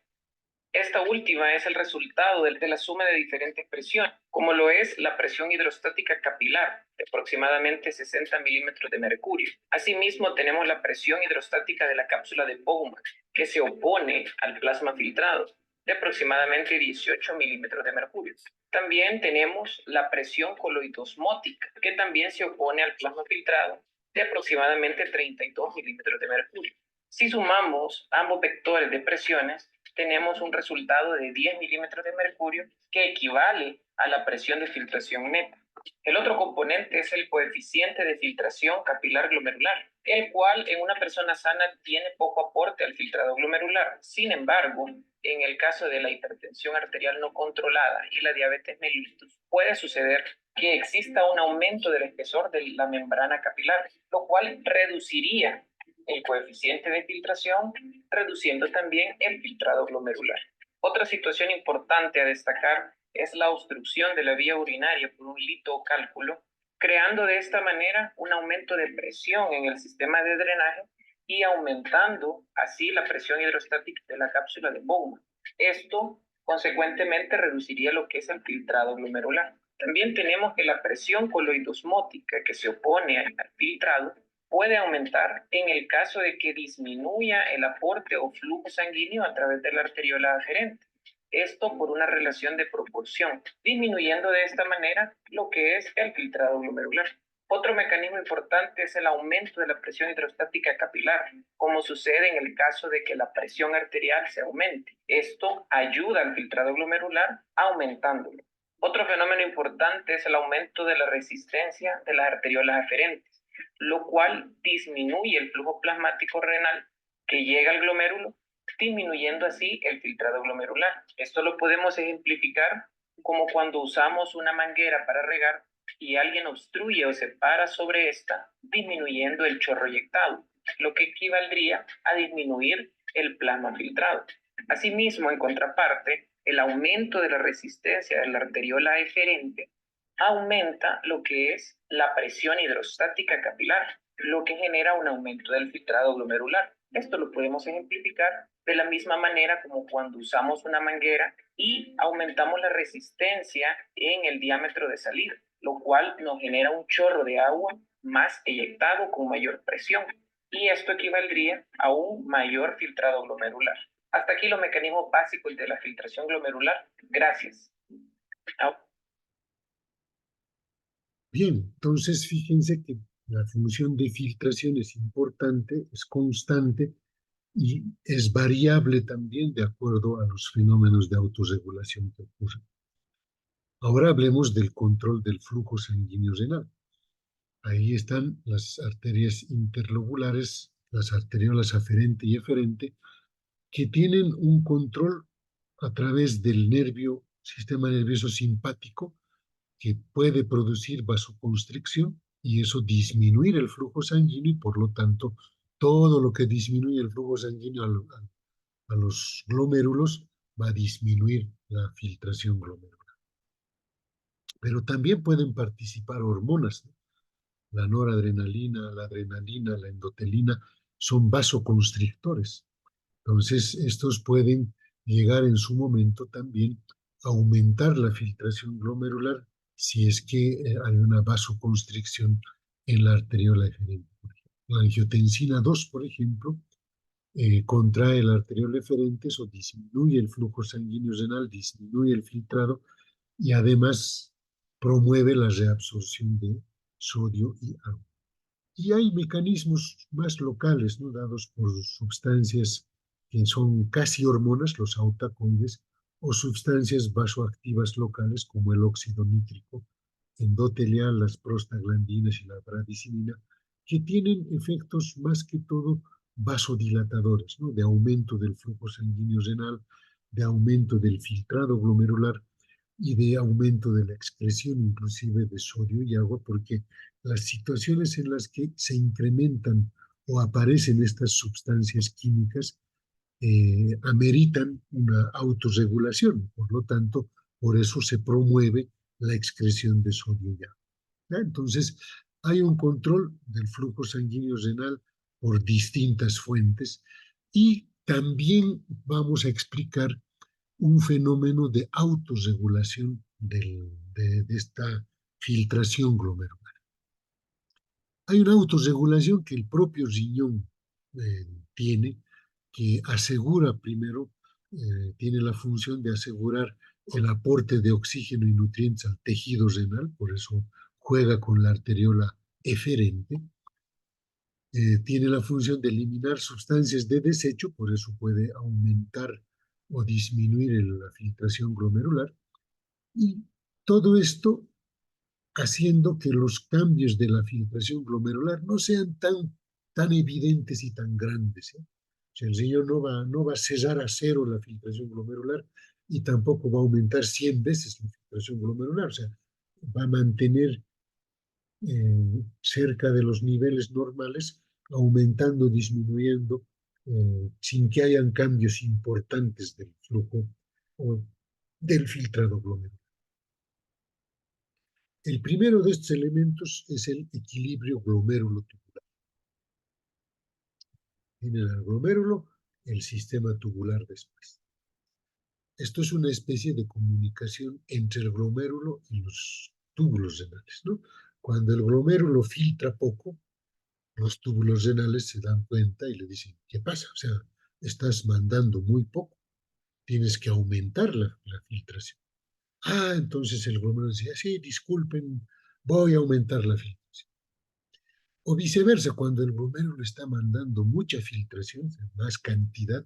Esta última es el resultado de la suma de diferentes presiones, como lo es la presión hidrostática capilar, de aproximadamente 60 milímetros de mercurio. Asimismo, tenemos la presión hidrostática de la cápsula de Bowman, que se opone al plasma filtrado, de aproximadamente 18 milímetros de mercurio. También tenemos la presión coloidosmótica, que también se opone al plasma filtrado, de aproximadamente 32 milímetros de mercurio. Si sumamos ambos vectores de presiones, tenemos un resultado de 10 milímetros de mercurio que equivale a la presión de filtración neta. El otro componente es el coeficiente de filtración capilar glomerular, el cual en una persona sana tiene poco aporte al filtrado glomerular. Sin embargo, en el caso de la hipertensión arterial no controlada y la diabetes mellitus, puede suceder que exista un aumento del espesor de la membrana capilar, lo cual reduciría el coeficiente de filtración, reduciendo también el filtrado glomerular. Otra situación importante a destacar es la obstrucción de la vía urinaria por un lito o cálculo, creando de esta manera un aumento de presión en el sistema de drenaje y aumentando así la presión hidrostática de la cápsula de Bowman. Esto, consecuentemente, reduciría lo que es el filtrado glomerular. También tenemos que la presión coloidosmótica que se opone al filtrado puede aumentar en el caso de que disminuya el aporte o flujo sanguíneo a través de la arteriola aferente. Esto por una relación de proporción, disminuyendo de esta manera lo que es el filtrado glomerular. Otro mecanismo importante es el aumento de la presión hidrostática capilar, como sucede en el caso de que la presión arterial se aumente. Esto ayuda al filtrado glomerular aumentándolo. Otro fenómeno importante es el aumento de la resistencia de las arteriolas aferentes, lo cual disminuye el flujo plasmático renal que llega al glomérulo, disminuyendo así el filtrado glomerular. Esto lo podemos ejemplificar como cuando usamos una manguera para regar y alguien obstruye o se para sobre esta, disminuyendo el chorro eyectado, lo que equivaldría a disminuir el plasma filtrado. Asimismo, en contraparte, el aumento de la resistencia de la arteriola eferente aumenta lo que es la presión hidrostática capilar, lo que genera un aumento del filtrado glomerular. Esto lo podemos ejemplificar de la misma manera como cuando usamos una manguera y aumentamos la resistencia en el diámetro de salida, lo cual nos genera un chorro de agua más eyectado con mayor presión. Y esto equivaldría a un mayor filtrado glomerular. Hasta aquí los mecanismos básicos de la filtración glomerular. Gracias. Bien, entonces fíjense que la función de filtración es importante, es constante y es variable también de acuerdo a los fenómenos de autorregulación que ocurren. Ahora hablemos del control del flujo sanguíneo renal. Ahí están las arterias interlobulares, las arteriolas aferente y eferente, que tienen un control a través del sistema nervioso simpático, que puede producir vasoconstricción y eso disminuir el flujo sanguíneo y por lo tanto todo lo que disminuye el flujo sanguíneo a los glomérulos va a disminuir la filtración glomerular. Pero también pueden participar hormonas, ¿no? La noradrenalina, la adrenalina, la endotelina son vasoconstrictores. Entonces, estos pueden llegar en su momento también a aumentar la filtración glomerular si es que hay una vasoconstricción en la arteriola eferente. La angiotensina 2, por ejemplo, contrae la arteriola eferente, o disminuye el flujo sanguíneo renal, disminuye el filtrado y además promueve la reabsorción de sodio y agua. Y hay mecanismos más locales, ¿no?, dados por sustancias que son casi hormonas, los autacoides, o sustancias vasoactivas locales como el óxido nítrico endotelial, las prostaglandinas y la bradicinina, que tienen efectos más que todo vasodilatadores, ¿no?, de aumento del flujo sanguíneo renal, de aumento del filtrado glomerular y de aumento de la excreción inclusive de sodio y agua, porque las situaciones en las que se incrementan o aparecen estas sustancias químicas ameritan una autorregulación. Por lo tanto, por eso se promueve la excreción de sodio y agua, ¿ya? Entonces, hay un control del flujo sanguíneo renal por distintas fuentes y también vamos a explicar un fenómeno de autorregulación de esta filtración glomerular. Hay una autorregulación que el propio riñón tiene, que asegura primero, tiene la función de asegurar el aporte de oxígeno y nutrientes al tejido renal, por eso juega con la arteriola eferente. Tiene la función de eliminar sustancias de desecho, por eso puede aumentar o disminuir la filtración glomerular. Y todo esto haciendo que los cambios de la filtración glomerular no sean tan evidentes y tan grandes, ¿eh? O sea, el riñón no va a cesar a cero la filtración glomerular y tampoco va a aumentar 100 veces la filtración glomerular. O sea, va a mantener cerca de los niveles normales, aumentando, disminuyendo, sin que hayan cambios importantes del flujo o del filtrado glomerular. El primero de estos elementos es el equilibrio glomérulo-tubular. Tiene el glomérulo, el sistema tubular después. Esto es una especie de comunicación entre el glomérulo y los túbulos renales, ¿no? Cuando el glomérulo filtra poco, los túbulos renales se dan cuenta y le dicen, ¿qué pasa? O sea, estás mandando muy poco, tienes que aumentar la filtración. Ah, entonces el glomérulo decía, sí, disculpen, voy a aumentar la filtración. O viceversa, cuando el glomérulo está mandando mucha filtración, más cantidad,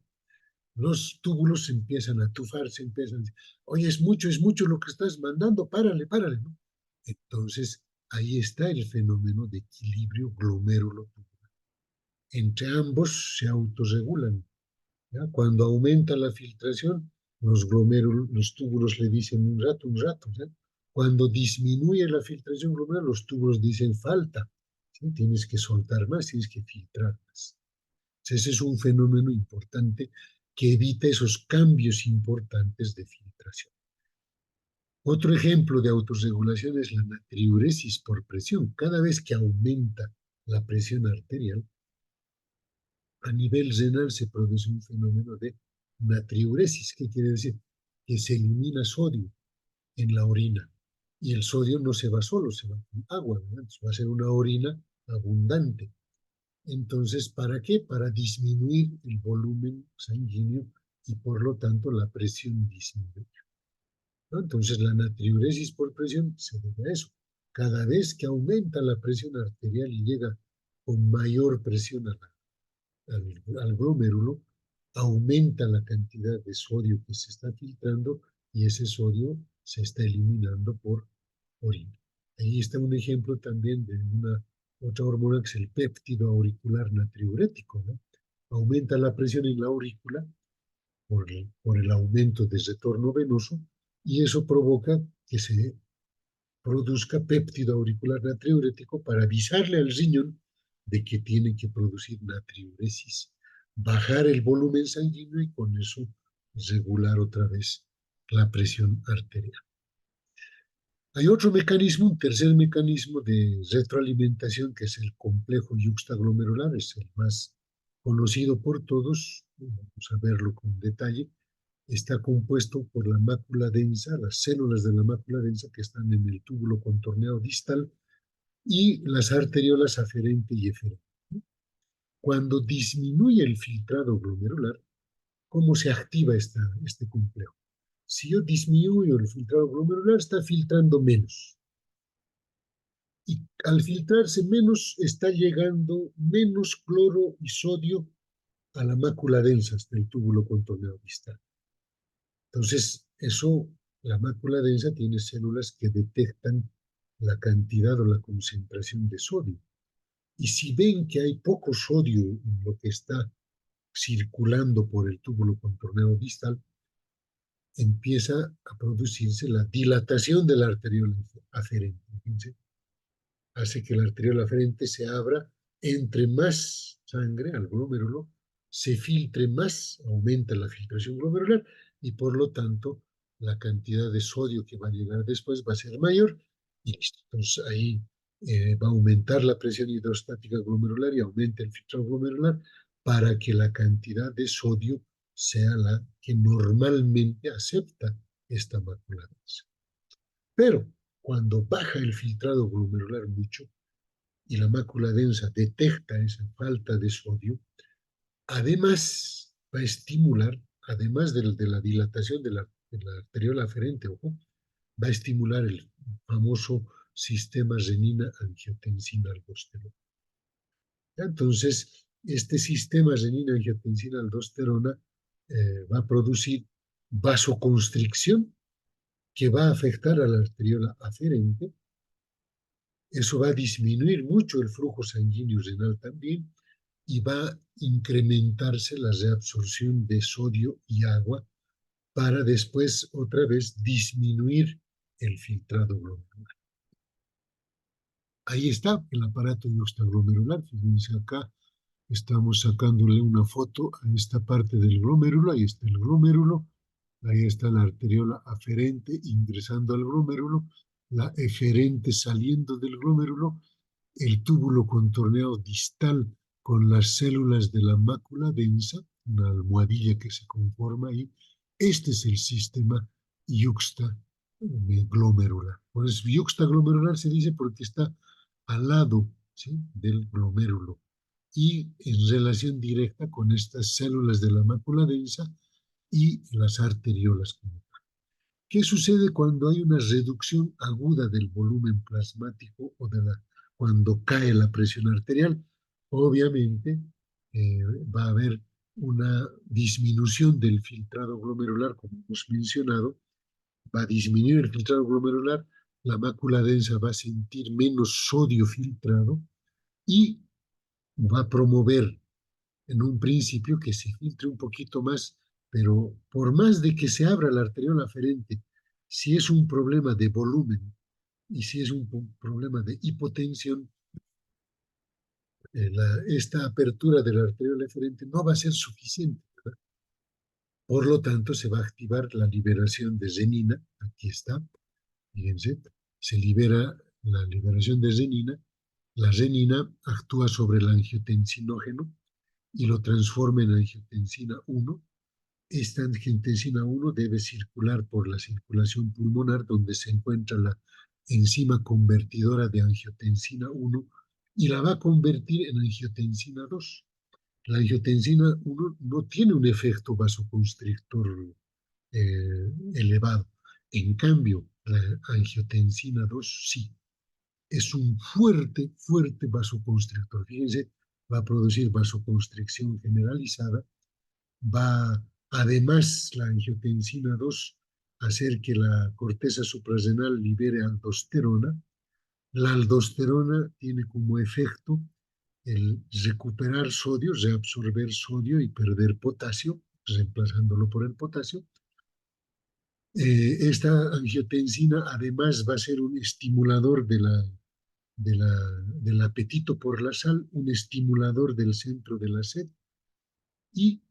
los túbulos empiezan a tufarse, empiezan a decir, oye, es mucho lo que estás mandando, párale, ¿no? Entonces, ahí está el fenómeno de equilibrio glomérulo-tubular. Entre ambos se autorregulan, ¿ya? Cuando aumenta la filtración, los túbulos le dicen un rato, ¿ya? Cuando disminuye la filtración glomerular, los túbulos dicen falta, ¿sí? Tienes que soltar más, tienes que filtrar más. Entonces, ese es un fenómeno importante que evita esos cambios importantes de filtración. Otro ejemplo de autorregulación es la natriuresis por presión. Cada vez que aumenta la presión arterial, a nivel renal se produce un fenómeno de natriuresis. ¿Qué quiere decir? Que se elimina sodio en la orina. Y el sodio no se va solo, se va con agua, ¿verdad? Entonces va a ser una orina abundante. Entonces, ¿para qué? Para disminuir el volumen sanguíneo y por lo tanto la presión disminuye, ¿no? Entonces, la natriuresis por presión se debe a eso. Cada vez que aumenta la presión arterial y llega con mayor presión al glomérulo, aumenta la cantidad de sodio que se está filtrando y ese sodio se está eliminando por orina. Ahí está un ejemplo también de una otra hormona que es el péptido auricular natriurético, ¿no? Aumenta la presión en la aurícula por el aumento del retorno venoso y eso provoca que se produzca péptido auricular natriurético para avisarle al riñón de que tiene que producir natriuresis, bajar el volumen sanguíneo y con eso regular otra vez la presión arterial. Hay otro mecanismo, un tercer mecanismo de retroalimentación, que es el complejo yuxtaglomerular, es el más conocido por todos, vamos a verlo con detalle. está compuesto por la mácula densa, las células de la mácula densa que están en el túbulo contorneado distal y las arteriolas aferente y eferente. Cuando disminuye el filtrado glomerular, ¿cómo se activa este complejo? Si yo disminuyo el filtrado glomerular, está filtrando menos. Y al filtrarse menos, está llegando menos cloro y sodio a la mácula densa, hasta el túbulo contorneado distal. Entonces, la mácula densa tiene células que detectan la cantidad o la concentración de sodio. Y si ven que hay poco sodio en lo que está circulando por el túbulo contorneado distal, empieza a producirse la dilatación de la arteriola aferente. Fíjense, hace que la arteriola aferente se abra, entre más sangre al glomérulo, se filtre más, aumenta la filtración glomerular y por lo tanto la cantidad de sodio que va a llegar después va a ser mayor y listo. Entonces ahí va a aumentar la presión hidrostática glomerular y aumenta el filtrado glomerular para que la cantidad de sodio sea la que normalmente acepta esta mácula densa. Pero cuando baja el filtrado glomerular mucho y la mácula densa detecta esa falta de sodio, además va a estimular, además de la dilatación de la arteriola aferente, ojo, va a estimular el famoso sistema renina-angiotensina-aldosterona. Entonces, este sistema renina-angiotensina-aldosterona va a producir vasoconstricción que va a afectar a la arteriola aferente. Eso va a disminuir mucho el flujo sanguíneo renal también y va a incrementarse la reabsorción de sodio y agua para después otra vez disminuir el filtrado glomerular. Ahí está el aparato yuxtaglomerular. Fíjense acá, estamos sacándole una foto a esta parte del glomérulo. Ahí está el glomérulo, ahí está la arteriola aferente ingresando al glomérulo, la eferente saliendo del glomérulo, el túbulo contorneado distal con las células de la mácula densa, una almohadilla que se conforma ahí. Este es el sistema yuxtaglomerular. Pues yuxtaglomerular se dice porque está al lado, ¿sí?, del glomérulo y en relación directa con estas células de la mácula densa y las arteriolas. ¿Qué sucede cuando hay una reducción aguda del volumen plasmático o cuando cae la presión arterial? Obviamente va a haber una disminución del filtrado glomerular, como hemos mencionado, va a disminuir el filtrado glomerular, la mácula densa va a sentir menos sodio filtrado y va a promover en un principio que se filtre un poquito más, pero por más de que se abra la arteriola aferente, si es un problema de volumen y si es un problema de hipotensión, esta apertura de la arteriola aferente no va a ser suficiente, ¿verdad? Por lo tanto, se va a activar la liberación de renina. Aquí está, fíjense, se libera la liberación de renina. La renina actúa sobre el angiotensinógeno y lo transforma en angiotensina 1. Esta angiotensina 1 debe circular por la circulación pulmonar, donde se encuentra la enzima convertidora de angiotensina 1 y la va a convertir en angiotensina 2. La angiotensina 1 no tiene un efecto vasoconstrictor elevado. En cambio, la angiotensina 2 sí. Es un fuerte, fuerte vasoconstrictor. Fíjense, va a producir vasoconstricción generalizada, va además la angiotensina 2 a hacer que la corteza suprarrenal libere aldosterona. La aldosterona tiene como efecto el recuperar sodio, reabsorber sodio y perder potasio, reemplazándolo por el potasio. Esta angiotensina además va a ser un estimulador del apetito por la sal, un estimulador del centro de la sed, y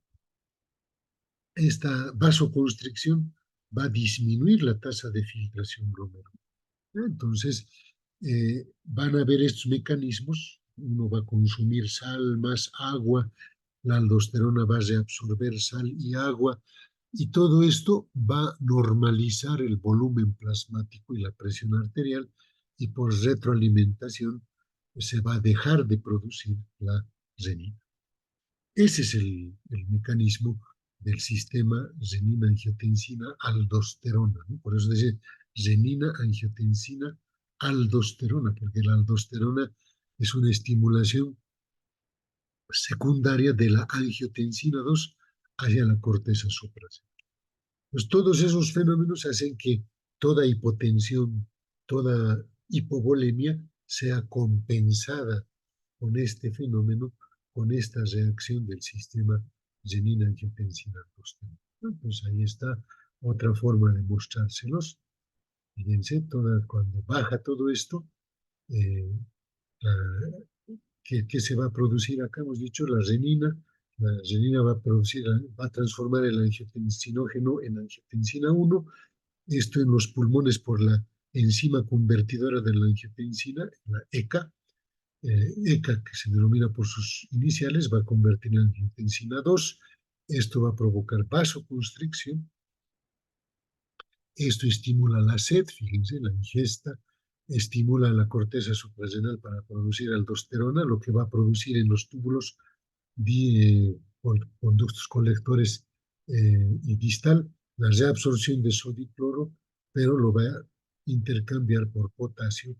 esta vasoconstricción va a disminuir la tasa de filtración glomerular. Entonces, van a haber estos mecanismos. Uno va a consumir sal más agua, la aldosterona va a reabsorber sal y agua, Y todo esto va a normalizar el volumen plasmático y la presión arterial, y por retroalimentación se va a dejar de producir la renina. Ese es el mecanismo del sistema renina-angiotensina-aldosterona, ¿no? Por eso dice renina-angiotensina-aldosterona, porque la aldosterona es una estimulación secundaria de la angiotensina 2 hacia la corteza suprarrenal. Pues todos esos fenómenos hacen que toda hipotensión, toda hipovolemia sea compensada con este fenómeno, con esta reacción del sistema renina-angiotensina-aldosterona. Pues ahí está otra forma de mostrárselos. Fíjense, cuando baja todo esto, eh, ¿qué se va a producir acá? Hemos dicho la renina va a transformar el angiotensinógeno en angiotensina 1, esto en los pulmones por la enzima convertidora de la angiotensina, la ECA. ECA, que se denomina por sus iniciales, va a convertir en angiotensina 2. Esto va a provocar vasoconstricción. Esto estimula la sed, fíjense, la ingesta estimula la corteza suprarrenal para producir aldosterona, lo que va a producir en los túbulos conductos colectores y distal la reabsorción de sodio y cloro, pero lo va a intercambiar por potasio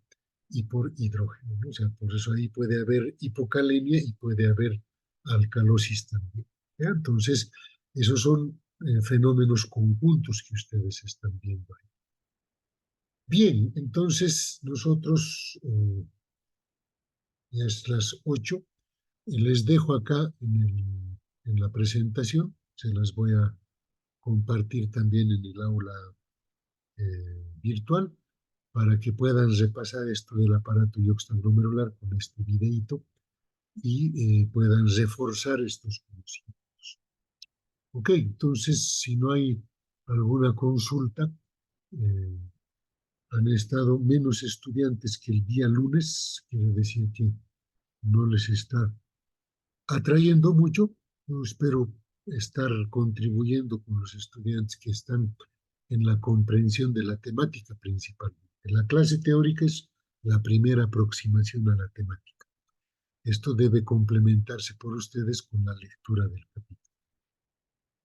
y por hidrógeno, ¿no? O sea, por eso ahí puede haber hipocalemia y puede haber alcalosis también, ¿ya? Entonces, esos son fenómenos conjuntos que ustedes están viendo ahí. Bien, entonces nosotros, ya es las 8, y les dejo acá en la presentación, se las voy a compartir también en el aula virtual para que puedan repasar esto del aparato yuxtaglomerular con este videíto y puedan reforzar estos conocimientos. Ok, entonces si no hay alguna consulta, han estado menos estudiantes que el día lunes, quiere decir que no les está atrayendo mucho. Yo espero estar contribuyendo con los estudiantes que están en la comprensión de la temática principal. La clase teórica es la primera aproximación a la temática. Esto debe complementarse por ustedes con la lectura del capítulo.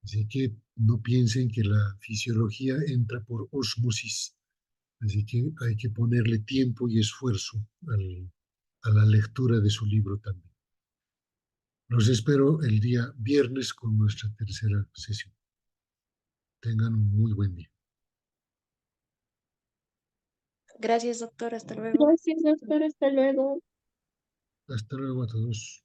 Así que no piensen que la fisiología entra por ósmosis. Así que hay que ponerle tiempo y esfuerzo a la lectura de su libro también. Los espero el día viernes con nuestra tercera sesión. Tengan un muy buen día. Gracias, doctor. Hasta luego. Gracias, doctor. Hasta luego. Hasta luego a todos.